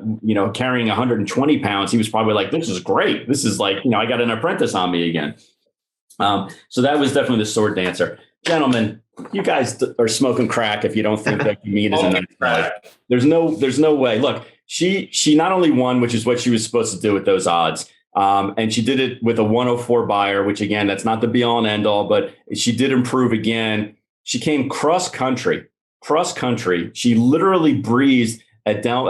carrying 120 pounds, he was probably like, this is great. This is like, I got an apprentice on me again. So that was definitely the Sword Dancer. Gentlemen, you guys are smoking crack if you don't think that meat is a nice guy. There's no way. Look, she not only won, which is what she was supposed to do with those odds, and she did it with a 104 buyer, which again, that's not the be all and end all, but she did improve again. She came cross country. She literally breezed at Del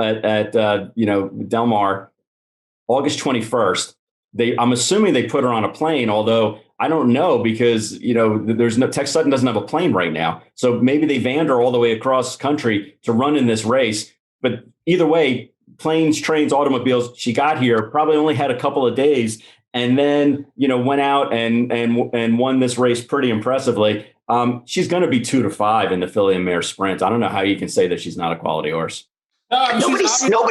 Mar, August 21st. I'm assuming they put her on a plane, although I don't know, because there's no Tex Sutton doesn't have a plane right now, so maybe they vanned her all the way across country to run in this race. But either way, planes, trains, automobiles, she got here, probably only had a couple of days, and then went out and won this race pretty impressively. She's going to be 2 to 5 in the filly and mare sprint. I don't know how you can say that she's not a quality horse. Nobody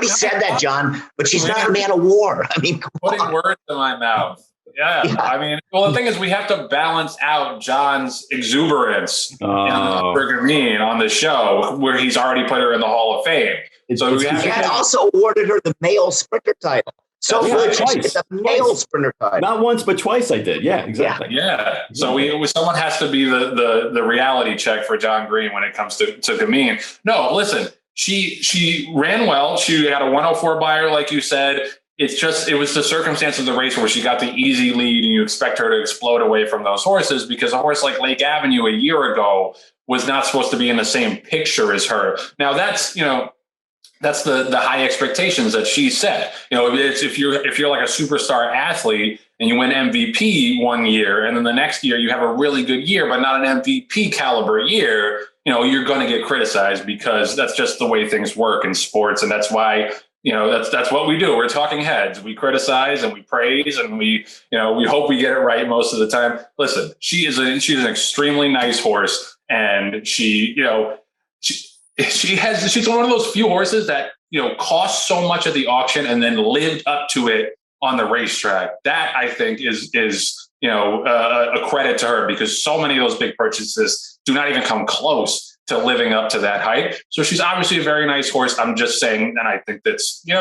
said that, John, but she's not a man of war. I mean, putting words in my mouth. Yeah. I mean, well, the thing is, we have to balance out John's exuberance on the show, where he's already put her in the Hall of Fame. So we have also awarded her the male sprinter title. So good, it's a male sprinter title. Not once, but twice I did. Yeah, exactly. Yeah. So someone has to be the reality check for John Green when it comes to Gamine. No, listen, she ran well. She had a 104 buyer, like you said. It was the circumstance of the race where she got the easy lead, and you expect her to explode away from those horses, because a horse like Lake Avenue a year ago was not supposed to be in the same picture as her. Now that's the high expectations that she set. It's if you're like a superstar athlete and you win MVP one year, and then the next year you have a really good year, but not an MVP caliber year, you're going to get criticized, because that's just the way things work in sports. And that's why, that's what we do. We're talking heads. We criticize and we praise, and we hope we get it right most of the time. Listen, she's an extremely nice horse, and she's one of those few horses that, cost so much at the auction and then lived up to it on the racetrack. That, I think, is a credit to her, because so many of those big purchases do not even come close to living up to that height. So she's obviously a very nice horse. I'm just saying, and I think I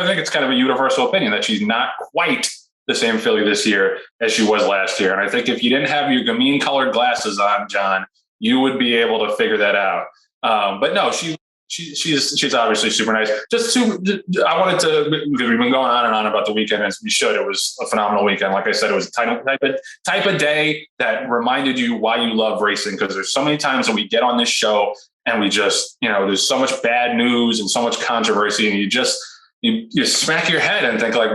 think it's kind of a universal opinion that she's not quite the same filly this year as she was last year. And I think if you didn't have your gamine colored glasses on, John, you would be able to figure that out. But no, she's obviously super nice. I wanted to, because we've been going on and on about the weekend as we should. It was a phenomenal weekend. Like I said, it was a type of day that reminded you why you love racing. Because there's so many times that we get on this show and we just, there's so much bad news and so much controversy, and you smack your head and think like,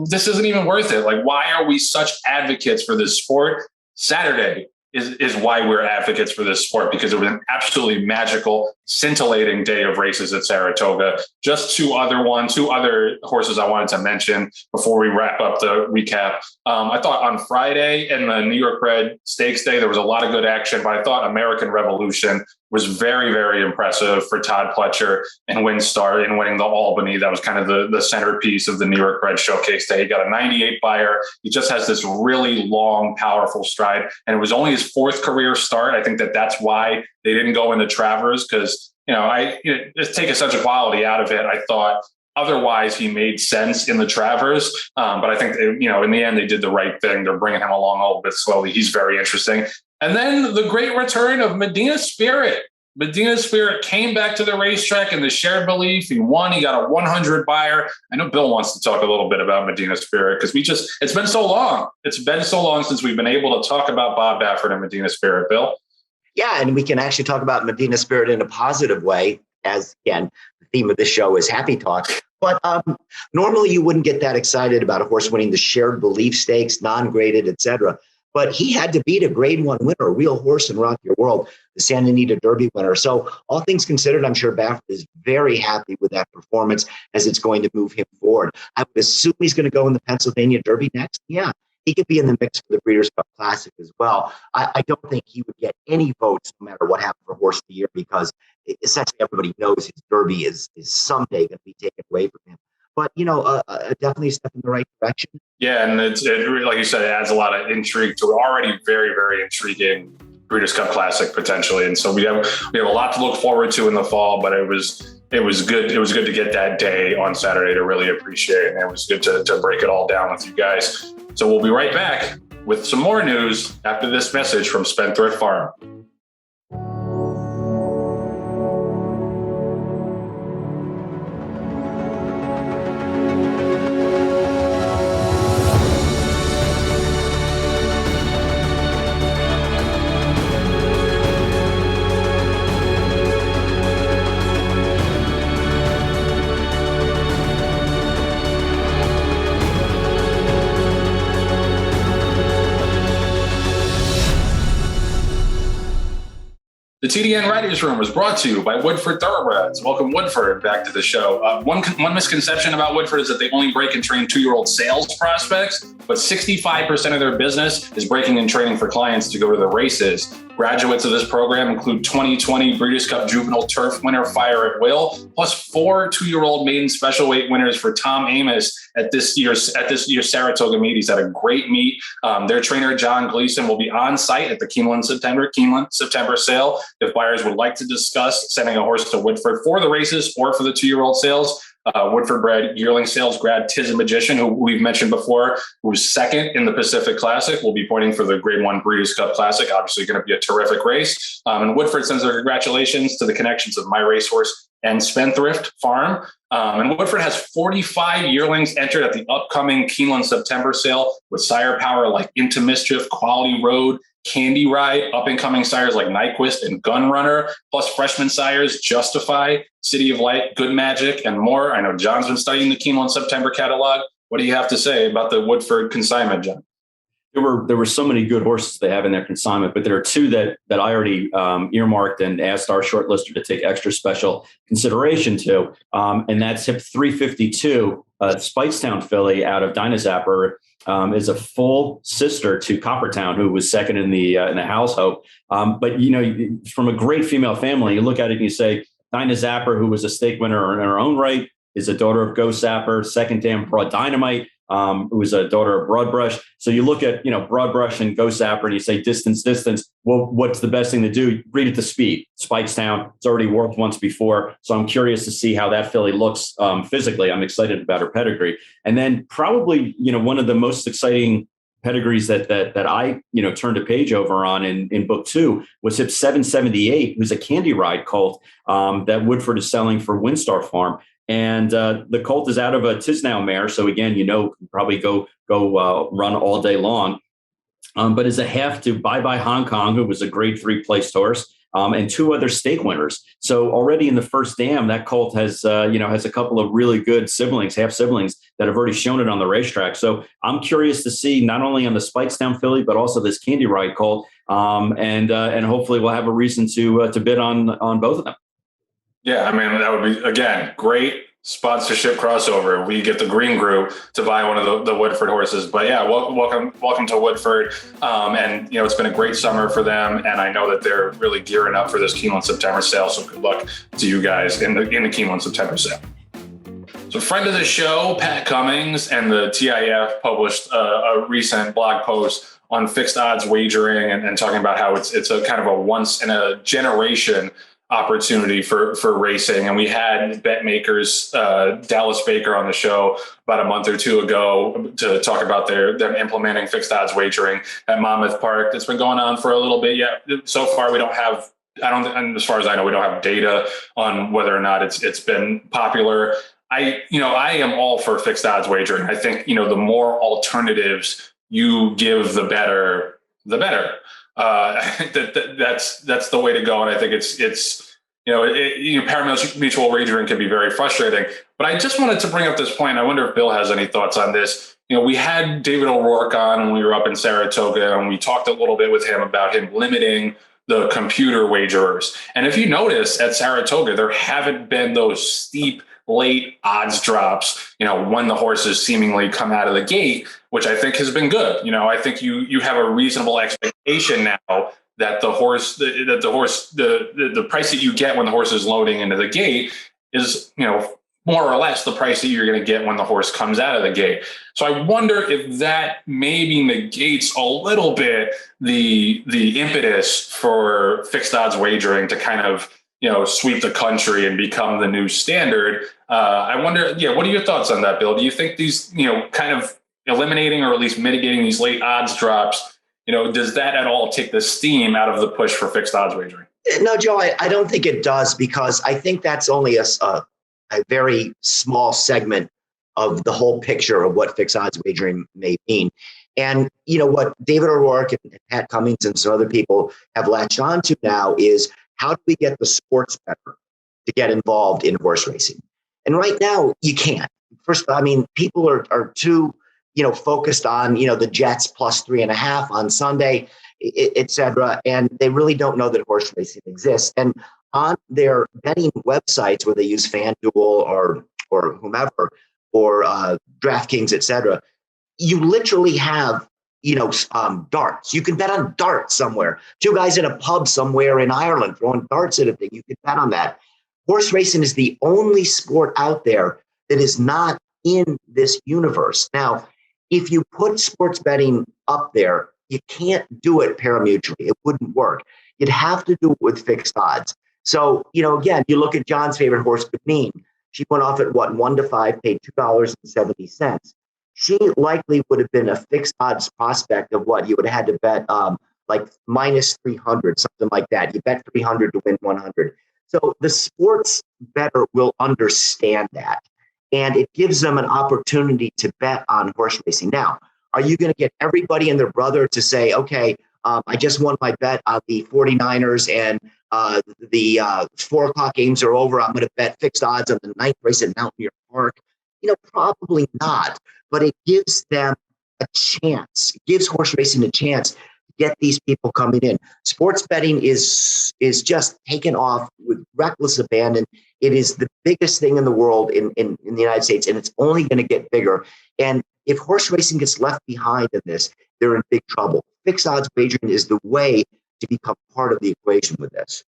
this isn't even worth it? Like, why are we such advocates for this sport? Saturday is why we're advocates for this sport, because it was an absolutely magical, scintillating day of races at Saratoga. Just two other horses I wanted to mention before we wrap up the recap. I thought on Friday and the New York Bred Stakes Day, there was a lot of good action, but I thought American Revolution was very, very impressive for Todd Pletcher and Winstar in winning the Albany. That was kind of the centerpiece of the New York Bred Showcase Day. He got a 98 buyer. He just has this really long, powerful stride. And it was only his fourth career start. I think that's why they didn't go in the Travers, because, just take essential quality out of it. I thought otherwise he made sense in the Travers. But I think, in the end, they did the right thing. They're bringing him along a little bit slowly. He's very interesting. And then the great return of Medina Spirit. Medina Spirit came back to the racetrack in the shared belief. He won. He got a 100 buyer. I know Bill wants to talk a little bit about Medina Spirit, because it's been so long. It's been so long since we've been able to talk about Bob Baffert and Medina Spirit, Bill. Yeah, and we can actually talk about Medina Spirit in a positive way, as, again, the theme of this show is happy talk. But normally you wouldn't get that excited about a horse winning the shared belief stakes, non-graded, etc. But he had to beat a grade 1 winner, a real horse in Rock Your World, the Santa Anita Derby winner. So all things considered, I'm sure Baffert is very happy with that performance, as it's going to move him forward. I would assume he's going to go in the Pennsylvania Derby next. Yeah, he could be in the mix for the Breeders' Cup Classic as well. I don't think he would get any votes no matter what happened for Horse of the Year, because essentially everybody knows his Derby is someday going to be taken away from him. But, definitely a step in the right direction. Yeah, and it really, like you said, it adds a lot of intrigue to an already very, very intriguing Breeders' Cup Classic potentially. And so we have a lot to look forward to in the fall, but it was good. It was good to get that day on Saturday to really appreciate it. And it was good to break it all down with you guys. So we'll be right back with some more news after this message from Spendthrift Farm. The TDN Writers Room was brought to you by Woodford Thoroughbreds. Welcome, Woodford, back to the show. One misconception about Woodford is that they only break and train 2-year-old sales prospects, but 65% of their business is breaking and training for clients to go to the races. Graduates of this program include 2020 Breeders' Cup Juvenile Turf winner Fire at Will, plus 4 2-year-old maiden special weight winners for Tom Amos at this year's Saratoga meet. He's had a great meet. Their trainer, John Gleason, will be on site at the Keeneland September sale. If buyers would like to discuss sending a horse to Woodford for the races or for the 2-year-old sales, Woodford bred yearling sales grad Tiz Magician, who we've mentioned before, who's second in the Pacific Classic, will be pointing for the Grade 1 Breeders' Cup Classic. Obviously going to be a terrific race. And Woodford sends their congratulations to the connections of My Racehorse and Spendthrift Farm. And Woodford has 45 yearlings entered at the upcoming Keeneland September sale, with sire power like Into Mischief, Quality Road, Candy Ride, up-and-coming sires like Nyquist and Gun Runner, plus freshman sires Justify, City of Light, Good Magic, and more. I know John's been studying the Keeneland September catalog. What do you have to say about the Woodford consignment, John? There were so many good horses they have in their consignment, but there are 2 that I already earmarked and asked our shortlister to take extra special consideration to, and that's Hip 352, Speightstown filly out of Dynazapper. Is a full sister to Coppertown, who was second in the House Hope. But from a great female family, you look at it and you say, Dinah Zapper, who was a stake winner in her own right, is a daughter of Ghost Zapper, second to Broad Dynamite, who was a daughter of Broadbrush. So you look at, Broadbrush and Go Zapper and you say distance. Well, what's the best thing to do? Read it to speed. Speightstown, it's already worked once before. So I'm curious to see how that filly looks physically. I'm excited about her pedigree. And then probably, one of the most exciting pedigrees that I turned a page over on in book 2 was Hip 778, who's a Candy Ride colt that Woodford is selling for Windstar Farm. And the colt is out of a Tisnow mare. So again, probably go run all day long. But is a half to Bye Bye Hong Kong, who was a grade 3 placed horse, and 2 other stake winners. So already in the first dam, that colt has a couple of really good siblings, half siblings, that have already shown it on the racetrack. So I'm curious to see not only on the Speightstown filly, but also this Candy Ride colt, and hopefully we'll have a reason to bid on both of them. Yeah, I mean, that would be, again, great sponsorship crossover. We get the Green Group to buy one of the Woodford horses. But yeah, welcome to Woodford. And it's been a great summer for them, and I know that they're really gearing up for this Keeneland September sale. So good luck to you guys in the Keeneland September sale. So friend of the show, Pat Cummings, and the TIF published a recent blog post on fixed odds wagering and talking about how it's a kind of a once in a generation opportunity for racing. And we had bet makers Dallas Baker on the show about a month or two ago to talk about them implementing fixed odds wagering at Monmouth Park. It's been going on for a little bit yet. So far, and as far as I know, we don't have data on whether or not it's been popular. I am all for fixed odds wagering. I think, the more alternatives you give, the better. That's the way to go. And I think it's pari-mutuel wagering can be very frustrating, but I just wanted to bring up this point. I wonder if Bill has any thoughts on this. We had David O'Rourke on when we were up in Saratoga, and we talked a little bit with him about him limiting the computer wagerers. And if you notice at Saratoga, there haven't been those steep late odds drops, when the horses seemingly come out of the gate, which I think has been good. I think you have a reasonable expectation now that the price that you get when the horse is loading into the gate is, more or less the price that you're going to get when the horse comes out of the gate. So I wonder if that maybe negates a little bit the impetus for fixed odds wagering to kind of, sweep the country and become the new standard. I wonder, what are your thoughts on that, Bill? Do you think these, kind of eliminating or at least mitigating these late odds drops, does that at all take the steam out of the push for fixed odds wagering? No, Joe, I don't think it does, because I think that's only a very small segment of the whole picture of what fixed odds wagering may mean. And what David O'Rourke and Pat Cummings and some other people have latched on to now is, how do we get the sports bettor to get involved in horse racing? And right now, you can't. First, people are too, focused on, the Jets plus 3.5 on Sunday, et cetera. And they really don't know that horse racing exists. And on their betting websites where they use FanDuel or whomever, or DraftKings, et cetera, you literally have darts. You can bet on darts somewhere. 2 guys in a pub somewhere in Ireland throwing darts at a thing. You can bet on that. Horse racing is the only sport out there that is not in this universe. Now, if you put sports betting up there, you can't do it pari-mutually. It wouldn't work. You'd have to do it with fixed odds. So, again, you look at John's favorite horse, Benin. She went off at 1-5, paid $2.70. She likely would have been a fixed odds prospect of what you would have had to bet, like minus 300, something like that. You bet 300 to win 100. So the sports bettor will understand that, and it gives them an opportunity to bet on horse racing. Now, are you going to get everybody and their brother to say, okay, I just won my bet on the 49ers and the 4 o'clock games are over. I'm going to bet fixed odds on the 9th race at Mountaineer Park? Probably not. But it gives them a chance. It gives horse racing a chance to get these people coming in. Sports betting is just taken off with reckless abandon. It is the biggest thing in the world in the United States, and it's only going to get bigger. And if horse racing gets left behind in this, they're in big trouble. Fixed odds wagering is the way to become part of the equation with this.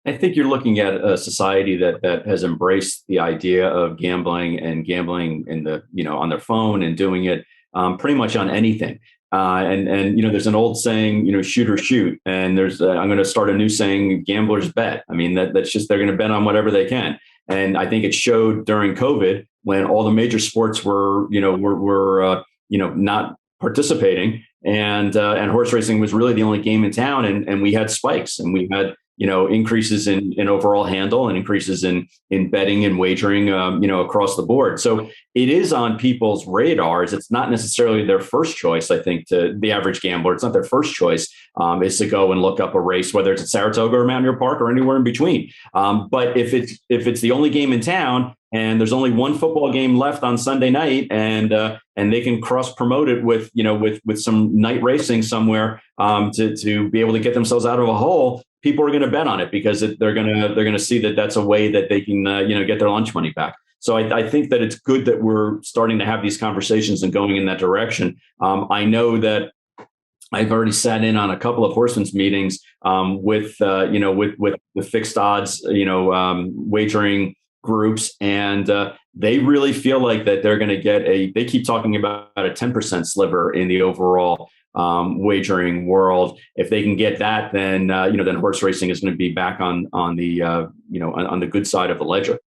I think you're looking at a society that has embraced the idea of gambling in the, on their phone and doing it pretty much on anything. And there's an old saying, shoot or shoot. And I'm going to start a new saying, gamblers bet. I mean, that's just, they're going to bet on whatever they can. And I think it showed during COVID when all the major sports were not participating, and horse racing was really the only game in town, and we had spikes, and we had increases in overall handle and increases in betting and wagering, across the board. So it is on people's radars. It's not necessarily their first choice. I think to the average gambler, it's not their first choice is to go and look up a race, whether it's at Saratoga or Mountaineer Park or anywhere in between. But if it's the only game in town and there's only one football game left on Sunday night, and they can cross promote it with some night racing somewhere to be able to get themselves out of a hole, people are going to bet on it because they're going to see that that's a way that they can get their lunch money back. So I think that it's good that we're starting to have these conversations and going in that direction. I know that I've already sat in on a couple of horsemen's meetings with the fixed odds wagering groups, and they really feel like that they're going to get they keep talking about a 10% sliver in the overall wagering world. If they can get that, then then horse racing is going to be back on the good side of the ledger.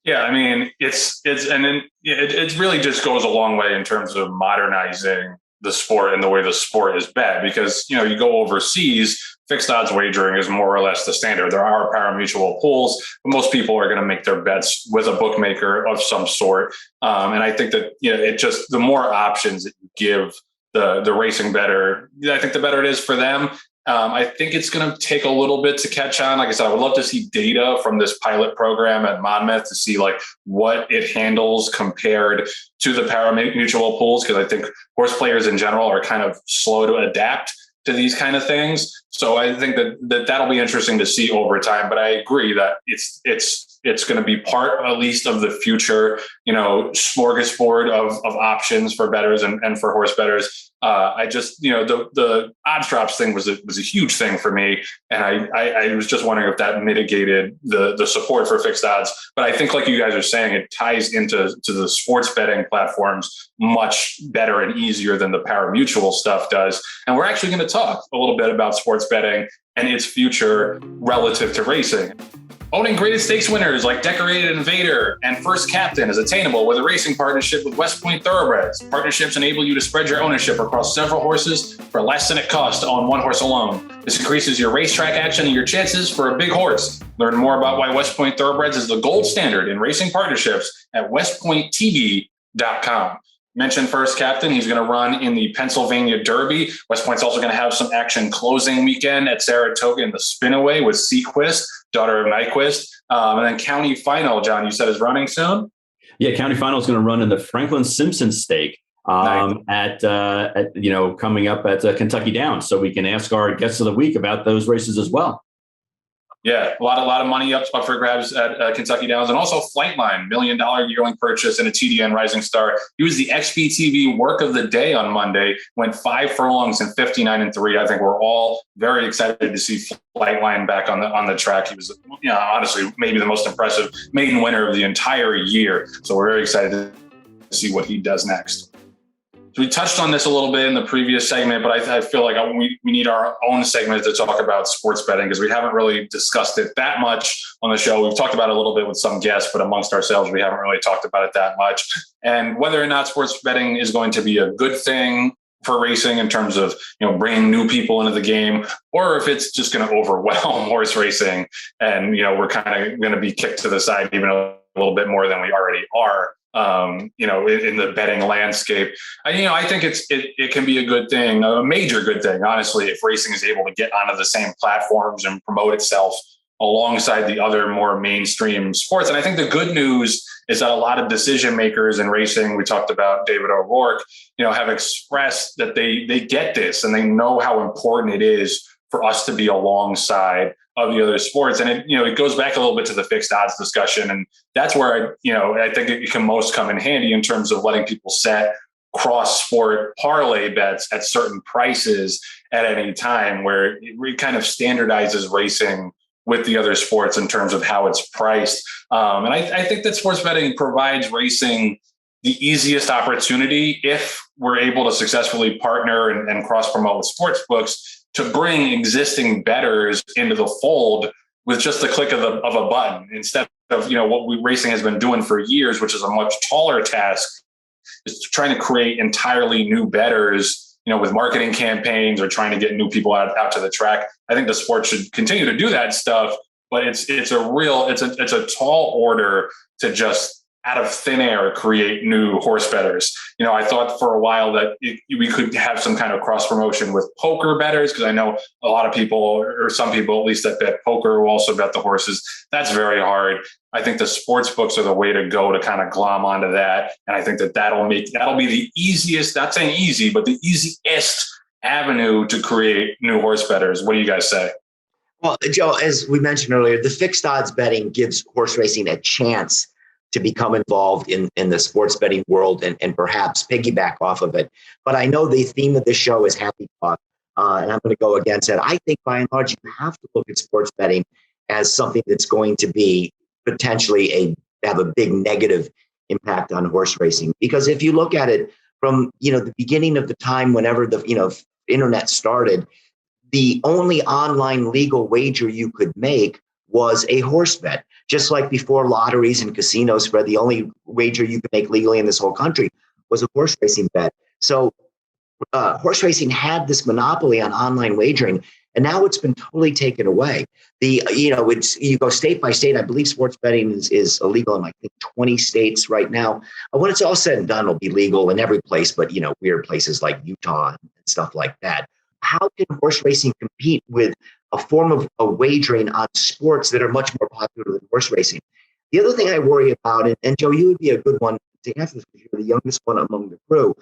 Yeah, I mean, it really just goes a long way in terms of modernizing the sport and the way the sport is bet, because you go overseas, fixed odds wagering is more or less the standard. There are pari-mutuel pools, but most people are going to make their bets with a bookmaker of some sort. And I think that it just, the more options that you give the racing bettor, I think the better it is for them. I think it's going to take a little bit to catch on. Like I said, I would love to see data from this pilot program at Monmouth to see what it handles compared to the pari-mutuel pools, because I think horse players in general are kind of slow to adapt to these kind of things. So I think that'll be interesting to see over time. But I agree that it's going to be part, at least, of the future, smorgasbord of options for bettors and for horse bettors. I just, the odds drops thing was a huge thing for me. And I was just wondering if that mitigated the support for fixed odds. But I think, like you guys are saying, it ties into the sports betting platforms much better and easier than the pari-mutuel stuff does. And we're actually going to talk a little bit about sports betting and its future relative to racing. Owning graded stakes winners like Decorated Invader and First Captain is attainable with a racing partnership with West Point Thoroughbreds. Partnerships enable you to spread your ownership across several horses for less than it costs to own one horse alone. This increases your racetrack action and your chances for a big horse. Learn more about why West Point Thoroughbreds is the gold standard in racing partnerships at westpointtv.com. Mentioned First Captain. He's going to run in the Pennsylvania Derby. West Point's also going to have some action closing weekend at Saratoga in the Spinaway with Sequist, daughter of Nyquist. And then County Final, John, you said is running soon? Yeah, County Final is going to run in the Franklin Simpson Stake Nice. coming up at Kentucky Downs. So we can ask our guests of the week about those races as well. Yeah, a lot of money up for grabs at Kentucky Downs, and also Flightline, $1 million yearling purchase and a TDN Rising Star. He was the XBTV work of the day on Monday, went 5 furlongs and 59-3. I think we're all very excited to see Flightline back on the track. He was, honestly, maybe the most impressive maiden winner of the entire year. So we're very excited to see what he does next. So we touched on this a little bit in the previous segment, but I feel like we need our own segment to talk about sports betting, because we haven't really discussed it that much on the show. We've talked about it a little bit with some guests, but amongst ourselves, we haven't really talked about it that much. And whether or not sports betting is going to be a good thing for racing in terms of, bringing new people into the game, or if it's just going to overwhelm horse racing and, we're kind of going to be kicked to the side even a little bit more than we already are. In the betting landscape, I think it can be a good thing, a major good thing, honestly, if racing is able to get onto the same platforms and promote itself alongside the other more mainstream sports. And I think the good news is that a lot of decision makers in racing, we talked about David O'Rourke, have expressed that they get this and they know how important it is for us to be alongside of the other sports. And it goes back a little bit to the fixed odds discussion. And that's where I think it can most come in handy in terms of letting people set cross sport parlay bets at certain prices at any time, where it kind of standardizes racing with the other sports in terms of how it's priced. And I think that sports betting provides racing the easiest opportunity if we're able to successfully partner and cross promote with sports books to bring existing bettors into the fold with just the click of a button, instead of what racing has been doing for years, which is a much taller task, is trying to create entirely new bettors, with marketing campaigns or trying to get new people out to the track. I think the sport should continue to do that stuff, but it's a tall order to just out of thin air create new horse bettors. I thought for a while that we could have some kind of cross promotion with poker bettors, because I know a lot of people, or some people at least, that bet poker will also bet the horses. That's very hard. I think the sports books are the way to go to kind of glom onto that. And I think that'll be the easiest, not saying easy, but the easiest avenue to create new horse bettors. What do you guys say? Well, Joe, as we mentioned earlier, the fixed odds betting gives horse racing a chance to become involved in the sports betting world and perhaps piggyback off of it. But I know the theme of this show is happy talk, and I'm going to go against it. I think by and large, you have to look at sports betting as something that's going to be potentially have a big negative impact on horse racing. Because if you look at it from the beginning of the time, whenever the internet started, the only online legal wager you could make was a horse bet. Just like before lotteries and casinos, Fred, the only wager you could make legally in this whole country was a horse racing bet. So horse racing had this monopoly on online wagering, and now it's been totally taken away. You go state by state. I believe sports betting is illegal in, I think, 20 states right now. When it's all said and done, it'll be legal in every place, but weird places like Utah and stuff like that. How can horse racing compete with a form of wagering on sports that are much more popular than horse racing? The other thing I worry about, and Joe, you would be a good one to answer this because you're the youngest one among the crew,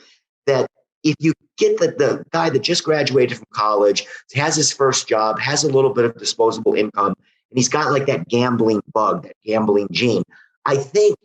that if you get the guy that just graduated from college, has his first job, has a little bit of disposable income, and he's got like that gambling bug, that gambling gene, I think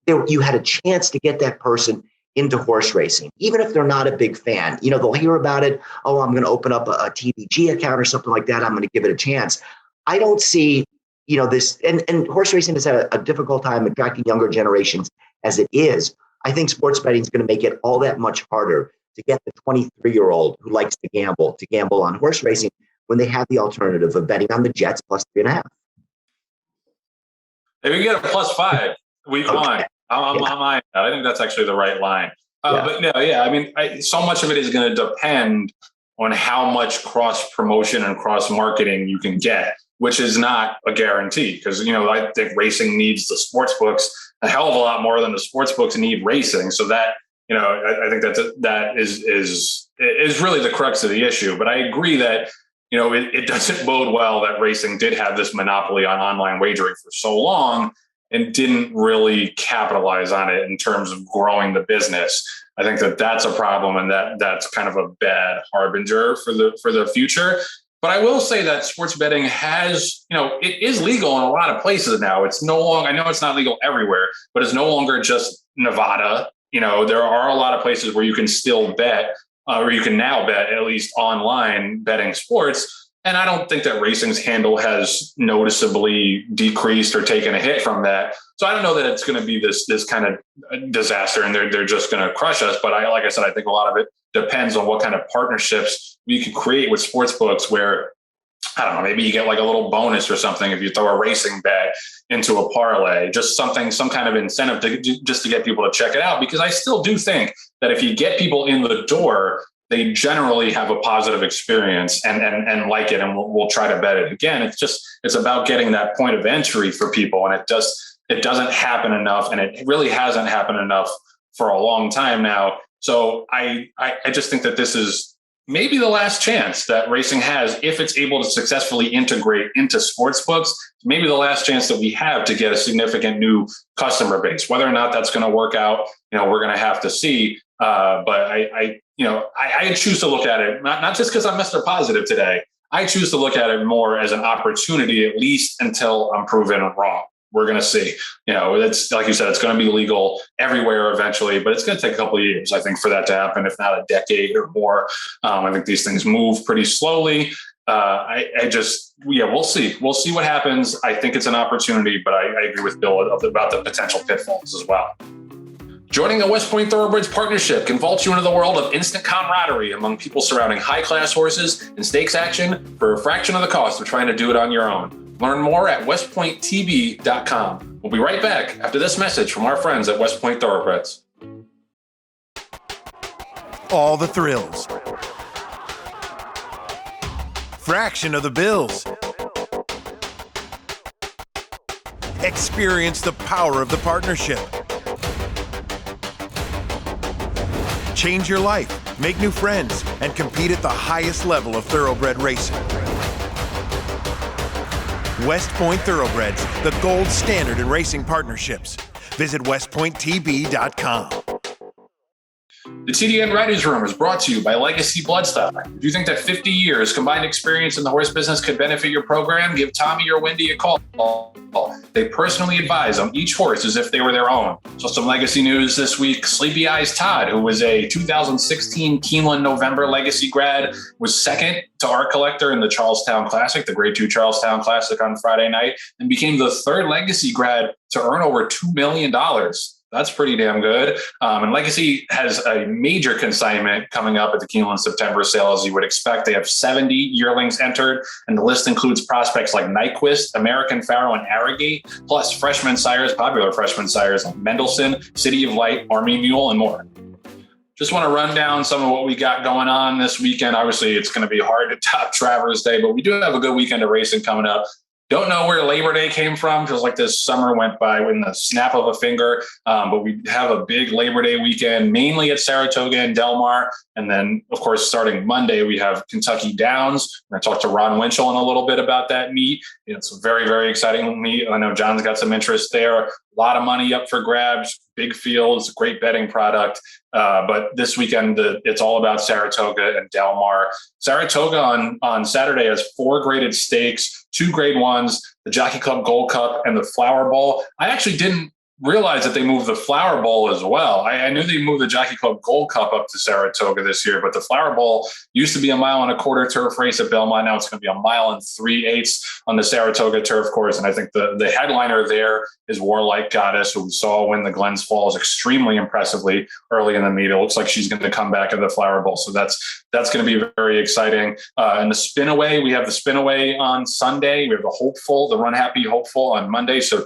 you had a chance to get that person into horse racing, even if they're not a big fan. They'll hear about it. Oh, I'm going to open up a TVG account or something like that. I'm going to give it a chance. I don't see, this, and horse racing has had a difficult time attracting younger generations as it is. I think sports betting is going to make it all that much harder to get the 23-year-old who likes to gamble on horse racing when they have the alternative of betting on the Jets plus 3.5. If you get a +5 week one, I think that's actually the right line. But no, I mean, so much of it is going to depend on how much cross promotion and cross marketing you can get, which is not a guarantee, because I think racing needs the sports books a hell of a lot more than the sports books need racing. So that I think that is really the crux of the issue. But I agree that it doesn't bode well that racing did have this monopoly on online wagering for so long and didn't really capitalize on it in terms of growing the business. I think that's a problem, and that's kind of a bad harbinger for the future. But I will say that sports betting has, it is legal in a lot of places now. It's no longer, I know it's not legal everywhere, but it's no longer just Nevada. There are a lot of places where you can still bet, or you can now bet, at least online, betting sports. And I don't think that racing's handle has noticeably decreased or taken a hit from that. So I don't know that it's going to be this kind of disaster and they're just going to crush us. But like I said, I think a lot of it depends on what kind of partnerships we can create with sports books where, I don't know, maybe you get like a little bonus or something if you throw a racing bet into a parlay, just some kind of incentive just to get people to check it out. Because I still do think that if you get people in the door, they generally have a positive experience and like it, and we'll try to bet it again. It's about getting that point of entry for people. And it doesn't happen enough. And it really hasn't happened enough for a long time now. So I just think that this is maybe the last chance that racing has, if it's able to successfully integrate into sports books, maybe the last chance that we have to get a significant new customer base. Whether or not that's going to work out, we're going to have to see. But I choose to look at it, not just because I'm Mr. Positive today. I choose to look at it more as an opportunity, at least until I'm proven wrong. We're going to see. It's like you said, it's going to be legal everywhere eventually, but it's going to take a couple of years, I think, for that to happen, if not a decade or more. I think these things move pretty slowly. We'll see. We'll see what happens. I think it's an opportunity, but I agree with Bill about the potential pitfalls as well. Joining the West Point Thoroughbreds partnership can vault you into the world of instant camaraderie among people surrounding high-class horses and stakes action for a fraction of the cost of trying to do it on your own. Learn more at westpointtb.com. We'll be right back after this message from our friends at West Point Thoroughbreds. All the thrills. Fraction of the bills. Experience the power of the partnership. Change your life, make new friends, and compete at the highest level of thoroughbred racing. West Point Thoroughbreds, the gold standard in racing partnerships. Visit westpointtb.com. The TDN Writers Room is brought to you by Legacy Bloodstock. If you think that 50 years combined experience in the horse business could benefit your program, give Tommy or Wendy a call. They personally advise on each horse as if they were their own. So some legacy news this week. Sleepy Eyes Todd, who was a 2016 Keeneland November Legacy grad, was second to Art Collector in the Charlestown Classic, the Grade 2 Charlestown Classic on Friday night, and became the third Legacy grad to earn over $2 million. That's pretty damn good. And Legacy has a major consignment coming up at the Keeneland September sale, as you would expect. They have 70 yearlings entered, and the list includes prospects like Nyquist, American Pharaoh, and Arrogate, plus freshman sires, popular freshman sires like Mendelssohn, City of Light, Army Mule, and more. Just want to run down some of what we got going on this weekend. Obviously, it's going to be hard to top Travers Day, but we do have a good weekend of racing coming up. Don't know where Labor Day came from. Feels like this summer went by in the snap of a finger. But we have a big Labor Day weekend, mainly at Saratoga and Del Mar. And then, of course, starting Monday, we have Kentucky Downs. We're going to talk to Ron Winchell in a little bit about that meet. It's a very, very exciting meet. I know John's got some interest there. A lot of money up for grabs, big fields, great betting product. But this weekend, it's all about Saratoga and Del Mar. Saratoga on Saturday has 4 graded stakes, 2 grade 1s, the Jockey Club Gold Cup, and the Flower Bowl. I actually didn't realize that they moved the Flower Bowl as well. I knew they moved the Jockey Club Gold Cup up to Saratoga this year, but the Flower Bowl used to be 1.25 mile turf race at Belmont. Now it's going to be 1 3/8 miles on the Saratoga turf course. And I think the headliner there is Warlike Goddess, who we saw win the Glens Falls extremely impressively early in the meet. It looks like she's going to come back in the Flower Bowl. So that's going to be very exciting. And the Spinaway, we have the Spinaway on Sunday. We have the Hopeful, the Run Happy Hopeful on Monday. So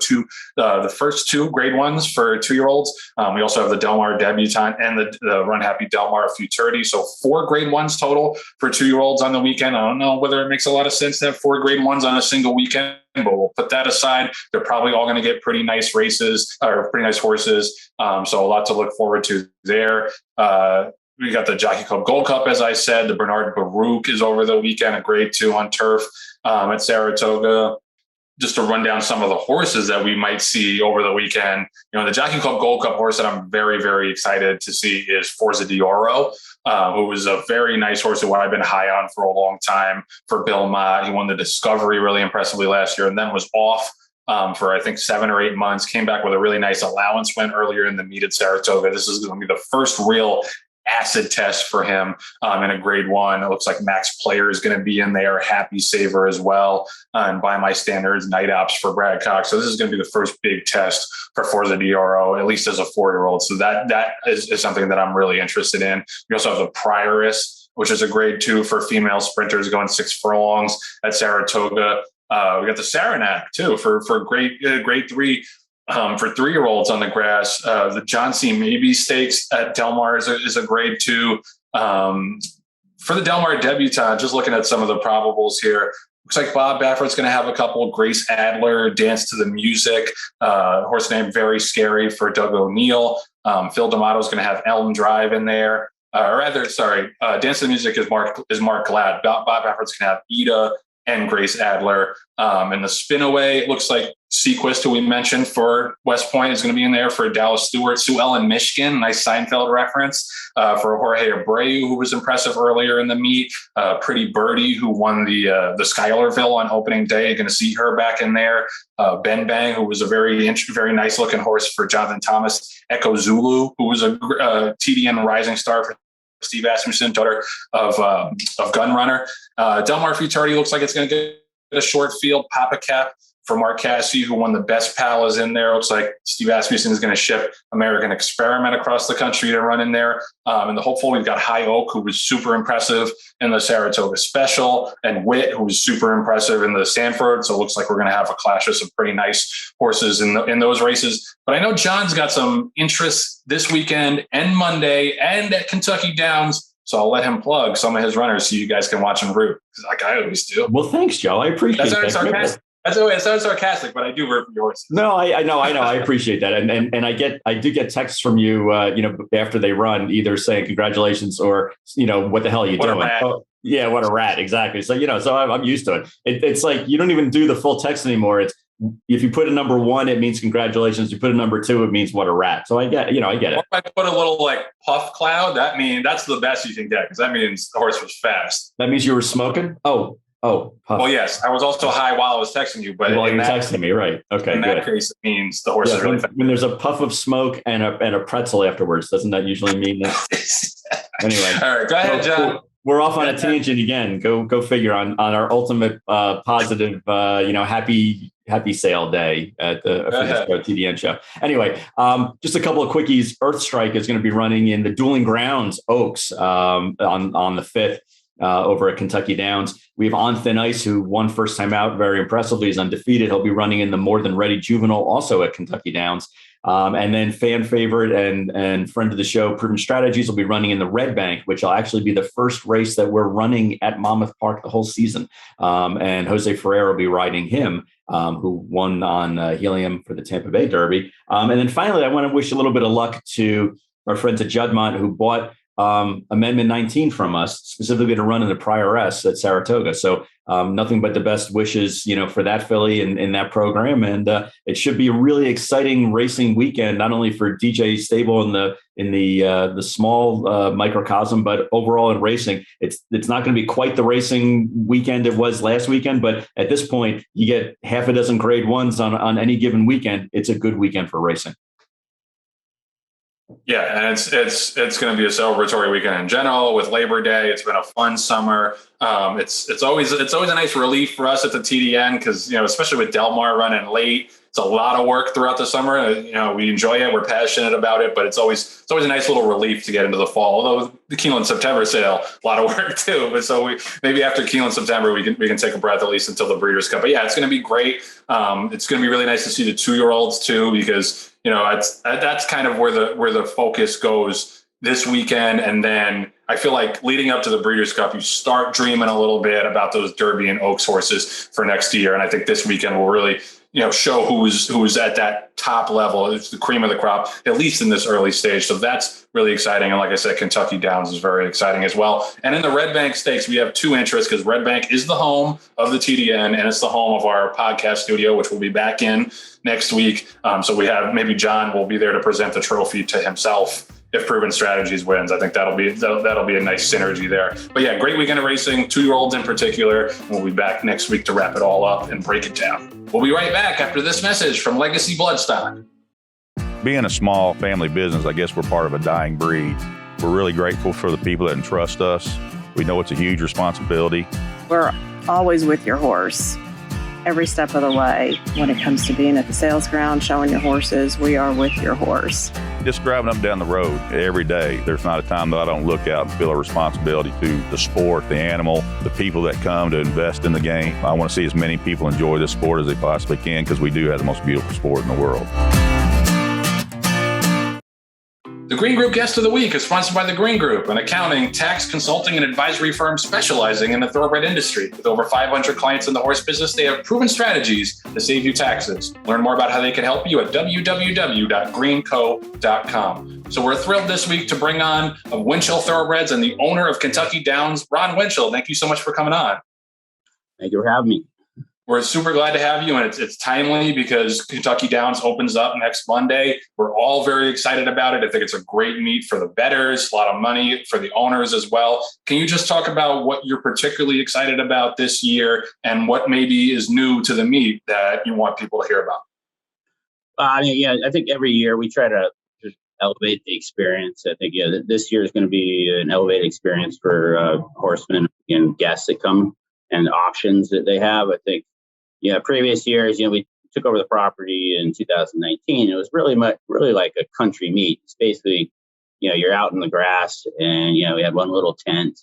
the first 2 grade 1s for 2-year-olds. We also have the Del Mar Debutante and the Run Happy Del Mar Futurity. So 4 grade 1s total for 2-year-olds on the weekend. I don't know whether it makes a lot of sense to have 4 grade 1s on a single weekend, but we'll put that aside. They're probably all going to get pretty nice races or pretty nice horses. So a lot to look forward to there. We got the Jockey Club Gold Cup, as I said. The Bernard Baruch is over the weekend, a grade 2 on turf at Saratoga. Just to run down some of the horses that we might see over the weekend, the Jockey Club Gold Cup horse that I'm very, very excited to see is Forza d'Oro, who was a very nice horse who I've been high on for a long time for Bill Mott. He won the Discovery really impressively last year and then was off for, I think, 7 or 8 months, came back with a really nice allowance win earlier in the meet at Saratoga. This is going to be the first real acid test for him in a grade 1. It looks like Max Player is going to be in there, Happy Saver as well, and by my standards, Night Ops for Brad Cox. So this is going to be the first big test for Forza d'Oro, at least as a 4-year-old. So that is something that I'm really interested in. We also have the Prioress, which is a grade 2 for female sprinters going 6 furlongs at Saratoga. We got the Saranac too for grade 3. For 3-year-olds on the grass. The John C. Mabee Stakes at Del Mar is a grade 2. For the Del Mar Debutante, just looking at some of the probables here, looks like Bob Baffert's going to have a couple. Grace Adler, Dance to the Music, horse named Very Scary for Doug O'Neill. Phil D'Amato's going to have Elm Drive in there. Dance to the Music is Mark Glad. Bob Baffert's going to have Ida and Grace Adler. And the Spinaway, it looks like Sequist, who we mentioned for West Point, is going to be in there for Dallas Stewart. Sue Ellen Michigan, nice Seinfeld reference for Jorge Abreu, who was impressive earlier in the meet. Pretty Birdie, who won the Schuylerville on opening day. Going to see her back in there. Ben Bang, who was a very nice looking horse for Jonathan Thomas. Echo Zulu, who was a TDN Rising Star for Steve Asmussen, daughter of Gun Runner. Del Mar Futurity looks like it's going to get a short field. Papa Cap for Mark Cassidy, who won the best pal, is in there. Looks like Steve Asmussen is going to ship American Experiment across the country to run in there. And the hopeful, we've got High Oak, who was super impressive in the Saratoga Special, and Wit, who was super impressive in the Sanford. So it looks like we're going to have a clash of some pretty nice horses in those races. But I know John's got some interest this weekend and Monday and at Kentucky Downs. So I'll let him plug some of his runners so you guys can watch him root, like I always do. Well, thanks, Joe. I appreciate that. That's the way it sounds sarcastic, but I do root for your horses. No, I know. I appreciate that. And I do get texts from you, after they run, either saying congratulations or, what the hell are you doing? Oh, yeah, what a rat. Exactly. So, so I'm used to it. It's like, you don't even do the full text anymore. It's, if you put a number 1, it means congratulations. You put a number 2, it means what a rat. So I get it. If I put a little puff cloud, that's the best you can get, because that means the horse was fast. That means you were smoking? Oh, puff. Well, yes, I was also high while I was texting you, but while you're texting me, right? Okay, in that case, it means the horse is really fast. When there's a puff of smoke and a pretzel afterwards, doesn't that usually mean that? Anyway, all right, go ahead, John. We're off on a tangent again. Go figure on our ultimate positive, happy sale day at the TDN show. Anyway, just a couple of quickies. Earthstrike is going to be running in the Dueling Grounds Oaks on the 5th. Over at Kentucky Downs. We have On Thin Ice, who won first time out very impressively, is undefeated. He'll be running in the More Than Ready Juvenile, also at Kentucky Downs. And then fan favorite and friend of the show, Proven Strategies, will be running in the Red Bank, which will actually be the first race that we're running at Monmouth Park the whole season. And Jose Ferrer will be riding him, who won on Helium for the Tampa Bay Derby. And then finally, I want to wish a little bit of luck to our friends at Juddmonte, who bought Amendment 19 from us, specifically to run in the Prior S at Saratoga. So nothing but the best wishes, for that filly in that program. And it should be a really exciting racing weekend, not only for DJ Stable in the small microcosm, but overall in racing. It's not going to be quite the racing weekend it was last weekend, but at this point, you get half a dozen grade ones on any given weekend. It's a good weekend for racing. Yeah, and it's going to be a celebratory weekend in general with Labor Day. It's been a fun summer. It's always a nice relief for us at the TDN because especially with Del Mar running late, it's a lot of work throughout the summer. We enjoy it. We're passionate about it, but it's always a nice little relief to get into the fall. Although the Keeneland September sale, a lot of work too. But so maybe after Keeneland September, we can take a breath at least until the Breeders' Cup. But yeah, it's going to be great. It's going to be really nice to see the 2-year-olds too, because that's kind of where the focus goes this weekend. And then I feel like leading up to the Breeders' Cup, you start dreaming a little bit about those Derby and Oaks horses for next year. And I think this weekend will really, show who's at that top level. It's the cream of the crop, at least in this early stage. So that's really exciting. And like I said, Kentucky Downs is very exciting as well. And in the Red Bank Stakes, we have 2 interests because Red Bank is the home of the TDN and it's the home of our podcast studio, which we'll be back in next week. So we have maybe John will be there to present the trophy to himself if Proven Strategies wins. I think that'll be a nice synergy there. But yeah, great weekend of racing, 2-year-olds in particular. We'll be back next week to wrap it all up and break it down. We'll be right back after this message from Legacy Bloodstock. Being a small family business, I guess we're part of a dying breed. We're really grateful for the people that entrust us. We know it's a huge responsibility. We're always with your horse every step of the way. When it comes to being at the sales ground, showing your horses, we are with your horse. Just driving up and down the road every day, there's not a time that I don't look out and feel a responsibility to the sport, the animal, the people that come to invest in the game. I want to see as many people enjoy this sport as they possibly can because we do have the most beautiful sport in the world. The Green Group Guest of the Week is sponsored by The Green Group, an accounting, tax, consulting, and advisory firm specializing in the thoroughbred industry. With over 500 clients in the horse business, they have proven strategies to save you taxes. Learn more about how they can help you at www.greenco.com. So we're thrilled this week to bring on Winchell Thoroughbreds and the owner of Kentucky Downs, Ron Winchell. Thank you so much for coming on. Thank you for having me. We're super glad to have you, and it's timely because Kentucky Downs opens up next Monday. We're all very excited about it. I think it's a great meet for the bettors, a lot of money for the owners as well. Can you just talk about what you're particularly excited about this year and what maybe is new to the meet that you want people to hear about? I think every year we try to just elevate the experience. I think this year is going to be an elevated experience for horsemen and guests that come and the options that they have. I think previous years, we took over the property in 2019. It was really like a country meet. It's basically you're out in the grass, and we had one little tent,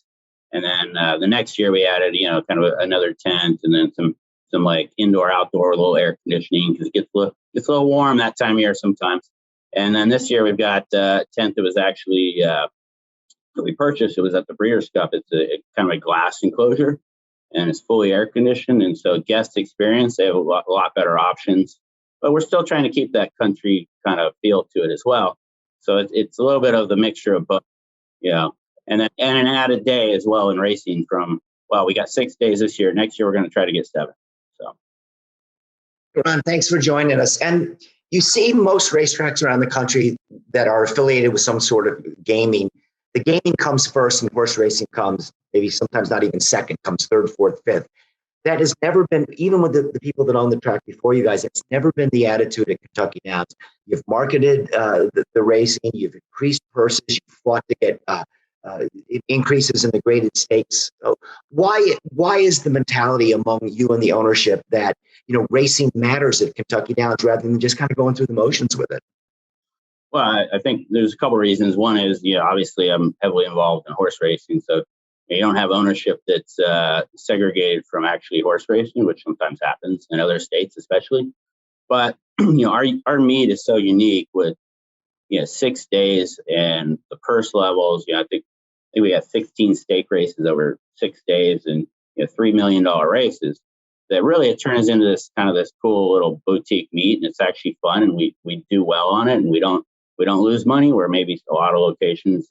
and then the next year we added kind of another tent, and then some like indoor outdoor little air conditioning because it gets a little warm that time of year sometimes. And then this year we've got a tent that was actually that we purchased. It was at the Breeders' Cup. It's a kind of a glass enclosure, and it's fully air conditioned. And so guest experience, they have a lot better options. But we're still trying to keep that country kind of feel to it as well. So it's a little bit of the mixture of both, and an added day as well in racing from, we got 6 days this year. Next year we're going to try to get 7. So, Ron, thanks for joining us. And you see most racetracks around the country that are affiliated with some sort of gaming. The gaming comes first and horse racing comes maybe sometimes not even second, comes third, fourth, fifth. That has never been, even with the people that own the track before you guys, it's never been the attitude at Kentucky Downs. You've marketed the racing, you've increased purses, you've fought to get increases in the graded stakes. So why is the mentality among you and the ownership that racing matters at Kentucky Downs rather than just kind of going through the motions with it? Well, I think there's a couple of reasons. One is, obviously I'm heavily involved in horse racing, so you don't have ownership that's segregated from actually horse racing, which sometimes happens in other states, especially. But our meet is so unique with 6 days and the purse levels. I think we have 16 stake races over 6 days and $3 million races. That really it turns into this cool little boutique meet, and it's actually fun, and we do well on it, and we don't lose money. Where maybe a lot of locations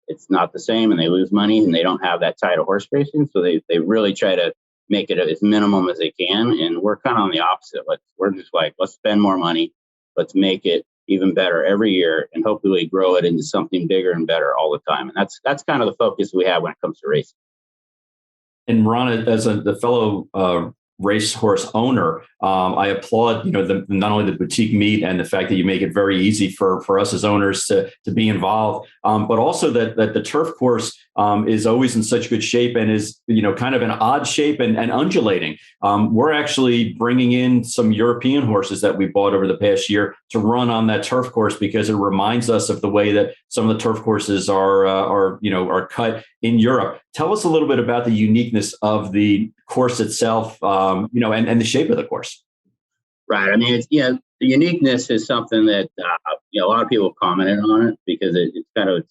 it's not the same, and they lose money, and they don't have that tie to horse racing, so they really try to make it as minimum as they can. And we're kind of on the opposite. We're just like, let's spend more money, let's make it even better every year, and hopefully grow it into something bigger and better all the time. And that's kind of the focus we have when it comes to racing. And Ron, as the fellow racehorse owner, I applaud not only the boutique meet and the fact that you make it very easy for us as owners to be involved, but also that the turf course is always in such good shape and is kind of an odd shape and undulating. We're actually bringing in some European horses that we bought over the past year to run on that turf course because it reminds us of the way that some of the turf courses are cut in Europe. Tell us a little bit about the uniqueness of the course itself, and the shape of the course. Right. I mean, it's, the uniqueness is something that, a lot of people commented on it because it's kind of,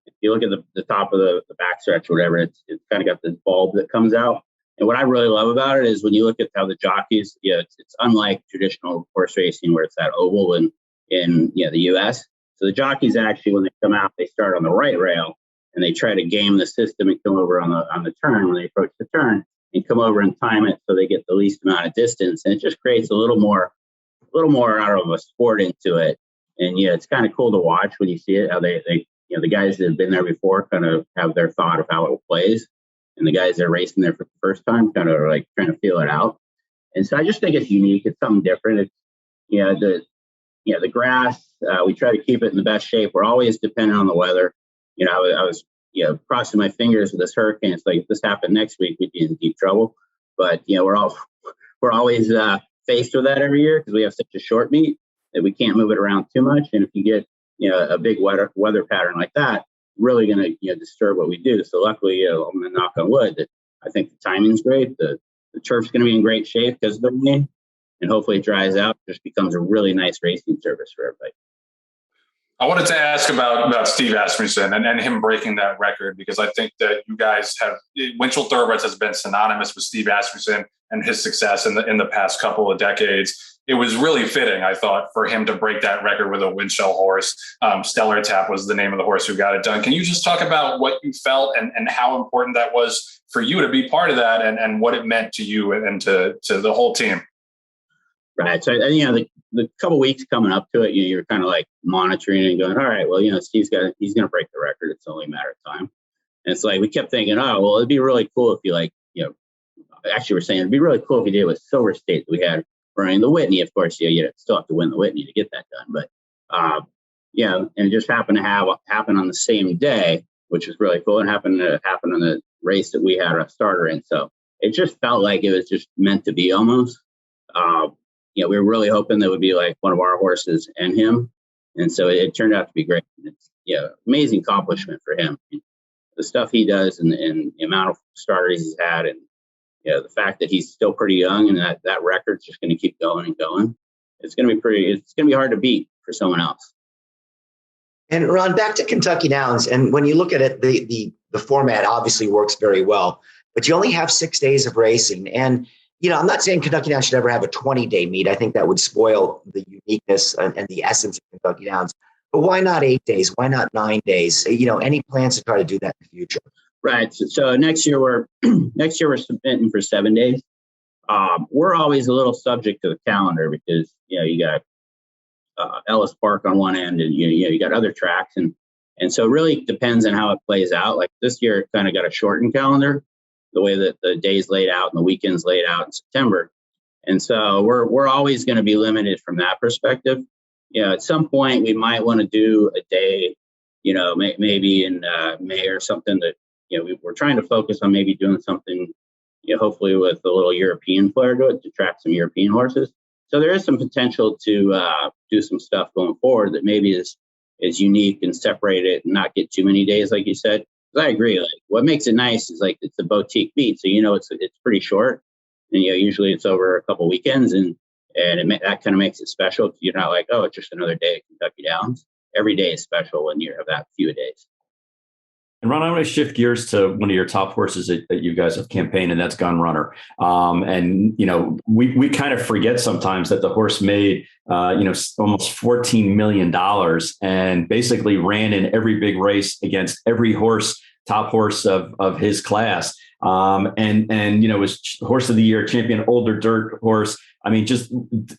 if you look at the top of the backstretch or whatever, it's kind of got this bulb that comes out. And what I really love about it is when you look at how the jockeys, it's unlike traditional horse racing where it's that oval in the U.S. So the jockeys actually, when they come out, they start on the right rail and they try to game the system and come over on the turn when they approach the turn and come over and time it so they get the least amount of distance. And it just creates a little more out of a sport into it. And it's kind of cool to watch when you see it, how they the guys that have been there before kind of have their thought of how it plays. And the guys that are racing there for the first time kind of are like trying to feel it out. And so I just think it's unique. It's something different. It's, the grass, we try to keep it in the best shape. We're always dependent on the weather. I was crossing my fingers with this hurricane. It's like, if this happened next week, we'd be in deep trouble. But, we're always faced with that every year because we have such a short meet that we can't move it around too much. And if you get, a big weather pattern like that, really going to, disturb what we do. So luckily, I'm going to knock on wood that I think the timing's great. The turf's going to be in great shape because of the rain, and hopefully it dries out. It just becomes a really nice racing service for everybody. I wanted to ask about Steve Asmussen and him breaking that record, because I think that you guys have, Winchell Thoroughbreds has been synonymous with Steve Asmussen and his success in the past couple of decades. It was really fitting, I thought, for him to break that record with a Winchell horse. Stellar Tap was the name of the horse who got it done. Can you just talk about what you felt and how important that was for you to be part of that and what it meant to you and to the whole team? Right. So, the couple weeks coming up to it, you're kind of like monitoring and going, all right, well, he's going to break the record. It's only a matter of time. And it's like, we kept thinking, oh, well, it'd be really cool if you actually we're saying it'd be really cool if you did with Silver State that we had running the Whitney. Of course, you still have to win the Whitney to get that done. But, and it just happened to happen on the same day, which is really cool. It happened to happen on the race that we had a starter in. So it just felt like it was just meant to be almost. We were really hoping that would be like one of our horses and him. And so it turned out to be great. It's amazing accomplishment for him. The stuff he does and the amount of starters he's had, and the fact that he's still pretty young and that record's just going to keep going and going. It's going to be hard to beat for someone else. And Ron, back to Kentucky Downs. And when you look at it, the format obviously works very well, but you only have 6 days of racing. And, I'm not saying Kentucky Downs should ever have a 20-day meet. I think that would spoil the uniqueness and the essence of Kentucky Downs. But why not 8 days? Why not 9 days? Any plans to try to do that in the future? Right. So next year we're submitting for 7 days. We're always a little subject to the calendar because you got Ellis Park on one end, and you got other tracks, and so it really depends on how it plays out. Like this year, it kind of got a shortened calendar, the way that the days laid out and the weekends laid out in September, and so we're always going to be limited from that perspective. At some point we might want to do a day, maybe in May or something that we're trying to focus on maybe doing something, hopefully with a little European flair to it to track some European horses. So there is some potential to do some stuff going forward that maybe is unique and separate it and not get too many days, like you said. Because I agree, like what makes it nice is like it's a boutique meet, so it's pretty short, and usually it's over a couple weekends, and that kind of makes it special. You're not like, oh, it's just another day at Kentucky Downs. Every day is special when you have that few days. And Ron, I want to shift gears to one of your top horses that you guys have campaigned, and that's Gun Runner. We kind of forget sometimes that the horse made, almost $14 million and basically ran in every big race against every top horse of his class. Was horse of the year, champion, older dirt horse. I mean, just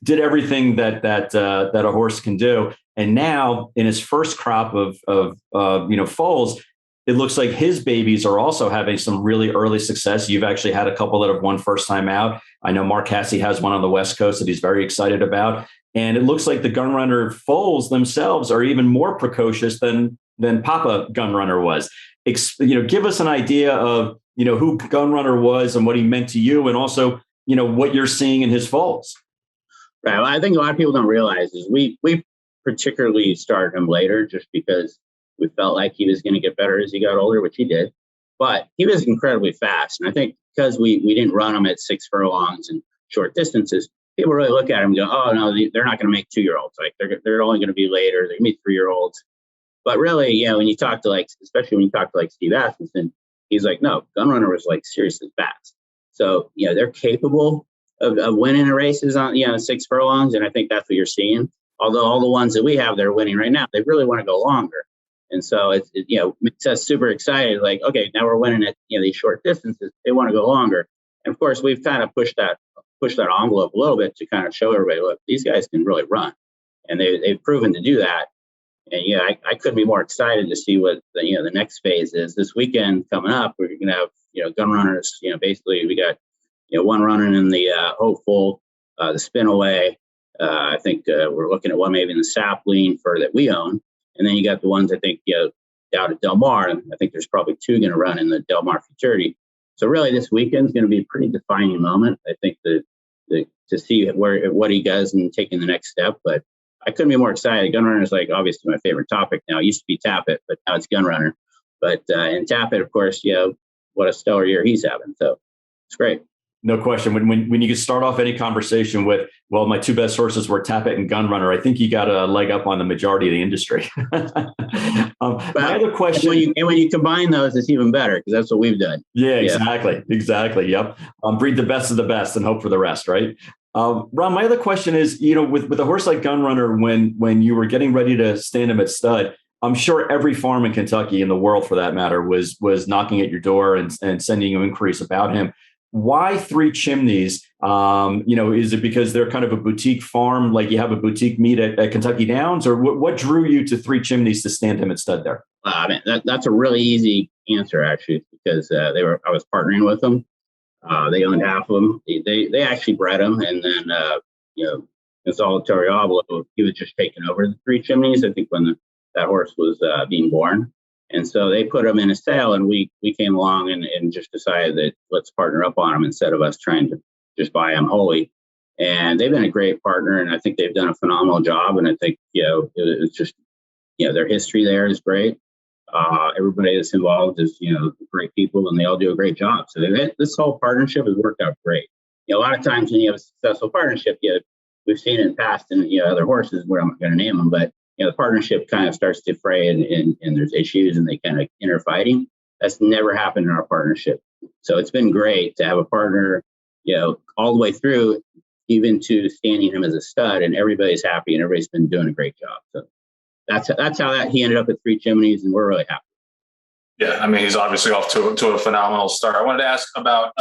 did everything that a horse can do. And now in his first crop of foals, it looks like his babies are also having some really early success. You've actually had a couple that have won first time out. I know Mark Cassey has one on the West Coast that he's very excited about. And it looks like the Gun Runner foals themselves are even more precocious than Papa Gun Runner was. Give us an idea of, who Gun Runner was and what he meant to you, and also, what you're seeing in his foals. Right. Well, I think a lot of people don't realize is we particularly started him later just because we felt like he was going to get better as he got older, which he did. But he was incredibly fast. And I think because we didn't run him at 6 furlongs and short distances, people really look at him and go, oh, no, they're not going to make 2-year-olds. Like they're only going to be later. They're going to be 3-year-olds. But really, when you talk to especially when you talk to Steve Asmussen, he's like, no, Gun Runner was seriously fast. So, they're capable of winning the races on, 6 furlongs. And I think that's what you're seeing. Although all the ones that we have that are winning right now, they really want to go longer. And so it makes us super excited. Like, okay, now we're winning at these short distances. They want to go longer. And of course, we've kind of pushed that envelope a little bit to kind of show everybody, look, these guys can really run, and they've proven to do that. And I couldn't be more excited to see what the next phase is. This weekend coming up, we're going to have Gun Runners. Basically we got one running in the Hopeful, the Spin Away. I think we're looking at one maybe in the Sapling that we own. And then you got the ones I think down at Del Mar. And I think there's probably 2 going to run in the Del Mar Futurity. So really, this weekend is going to be a pretty defining moment. I think to see what he does and taking the next step. But I couldn't be more excited. Gun Runner is obviously my favorite topic now. It used to be Tap It, but now it's Gun Runner. But in Tap It, of course, what a stellar year he's having. So it's great. No question. When you could start off any conversation with, well, my 2 best horses were Tap It and Gun Runner, I think you got a leg up on the majority of the industry. My other question. When you combine those, it's even better because that's what we've done. Yeah, exactly. Yep. Breed the best of the best and hope for the rest, right? Ron, my other question is, with a horse like Gun Runner, when you were getting ready to stand him at stud, I'm sure every farm in Kentucky, in the world for that matter, was knocking at your door and sending you inquiries about him. Why 3 Chimneys? Is it because they're kind of a boutique farm, like you have a boutique meet at Kentucky Downs, or what drew you to 3 Chimneys to stand him at stud there? That's a really easy answer, actually, because I was partnering with them. They owned half of them. They actually bred them, and then Gonzalo Torrealba, he was just taking over the 3 Chimneys. I think when that horse was being born. And so they put him in a sale, and we came along and just decided that let's partner up on him instead of us trying to just buy him wholly. And they've been a great partner, and I think they've done a phenomenal job. And I think, it's just, their history there is great. Everybody that's involved is, great people, and they all do a great job. So this whole partnership has worked out great. A lot of times when you have a successful partnership, we've seen it in the past and other horses where I'm not going to name them, but the partnership kind of starts to fray and there's issues and they kind of enter fighting. That's never happened in our partnership. So it's been great to have a partner, all the way through, even to standing him as a stud, and everybody's happy and everybody's been doing a great job. So that's how he ended up at Three Chimneys, and we're really happy. Yeah, I mean, he's obviously off to a phenomenal start. I wanted to ask about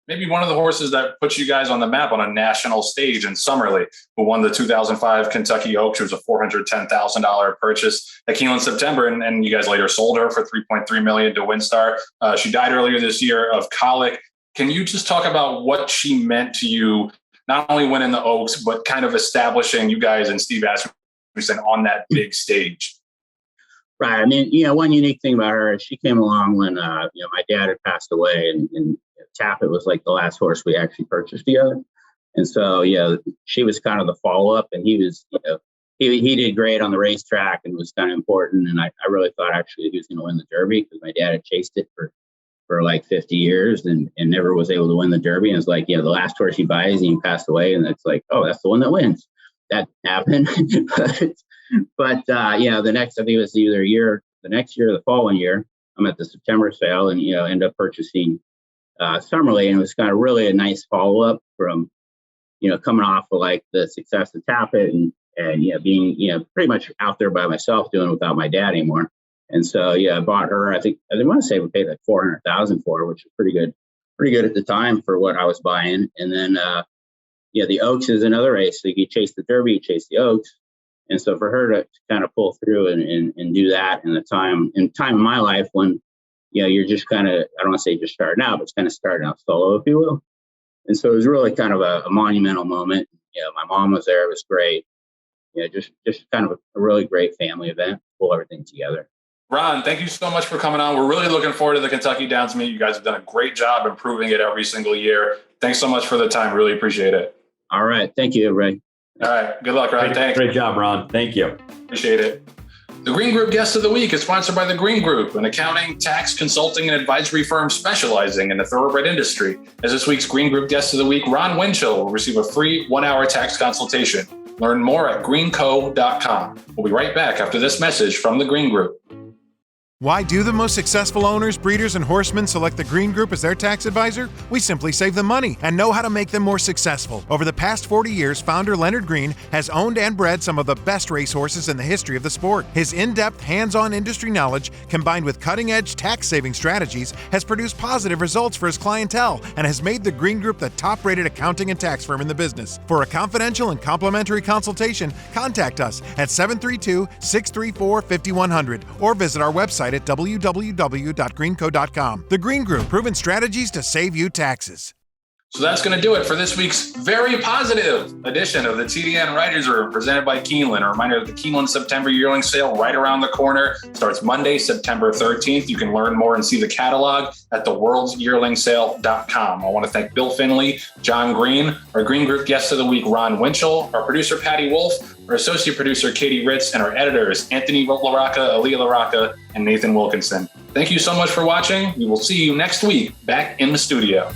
maybe one of the horses that put you guys on the map on a national stage in Summerley, who won the 2005 Kentucky Oaks, which was a $410,000 purchase at Keeneland September, and you guys later sold her for $3.3 million to WinStar. She died earlier this year of colic. Can you just talk about what she meant to you, not only winning the Oaks, but kind of establishing you guys and Steve Asmussen on that big stage? Right. I mean, one unique thing about her is she came along when, my dad had passed away, and Tappet was like the last horse we actually purchased together. And so, she was kind of the follow-up, and he was, he did great on the racetrack and was kind of important. And I really thought actually he was going to win the Derby, because my dad had chased it for like 50 years and never was able to win the Derby. And it's like, the last horse he buys and he passed away. And it's like, oh, that's the one that wins. That happened. But the next, I think it was either the next year or the following year, I'm at the September sale and, end up purchasing Summerley. And it was kind of really a nice follow-up from, coming off of like the success of Tappet and being, pretty much out there by myself doing it without my dad anymore. And so, I bought her. I want to say we paid like $400,000 for her, which was pretty good at the time for what I was buying. And then, the Oaks is another race. Like you chase the Derby, you chase the Oaks. And so for her to kind of pull through and do that in time in my life when, you're just kind of, I don't want to say just starting out, but it's kind of starting out solo, if you will. And so it was really kind of a monumental moment. My mom was there. It was great. Just kind of a really great family event, pull everything together. Ron, thank you so much for coming on. We're really looking forward to the Kentucky Downs meet. You guys have done a great job improving it every single year. Thanks so much for the time. Really appreciate it. All right. Thank you, everybody. All right. Good luck, Ron. Thanks. Great job, Ron. Thank you. Appreciate it. The Green Group Guest of the Week is sponsored by the Green Group, an accounting, tax, consulting, and advisory firm specializing in the thoroughbred industry. As this week's Green Group Guest of the Week, Ron Winchell will receive a free 1-hour tax consultation. Learn more at greenco.com. We'll be right back after this message from the Green Group. Why do the most successful owners, breeders, and horsemen select the Green Group as their tax advisor? We simply save them money and know how to make them more successful. Over the past 40 years, founder Leonard Green has owned and bred some of the best racehorses in the history of the sport. His in-depth, hands-on industry knowledge, combined with cutting-edge tax-saving strategies, has produced positive results for his clientele and has made the Green Group the top-rated accounting and tax firm in the business. For a confidential and complimentary consultation, contact us at 732-634-5100 or visit our website at www.greenco.com. The Green Group, proven strategies to save you taxes. So that's going to do it for this week's very positive edition of the TDN Writers Room presented by Keeneland. A reminder that the Keeneland September yearling sale right around the corner starts Monday, September 13th. You can learn more and see the catalog at theworldsyearlingsale.com. I want to thank Bill Finley, John Green, our Green Group Guest of the Week, Ron Winchell, our producer, Patty Wolf, our associate producer, Katie Ritz, and our editors, Anthony LaRocca, Aaliyah LaRocca, and Nathan Wilkinson. Thank you so much for watching. We will see you next week back in the studio.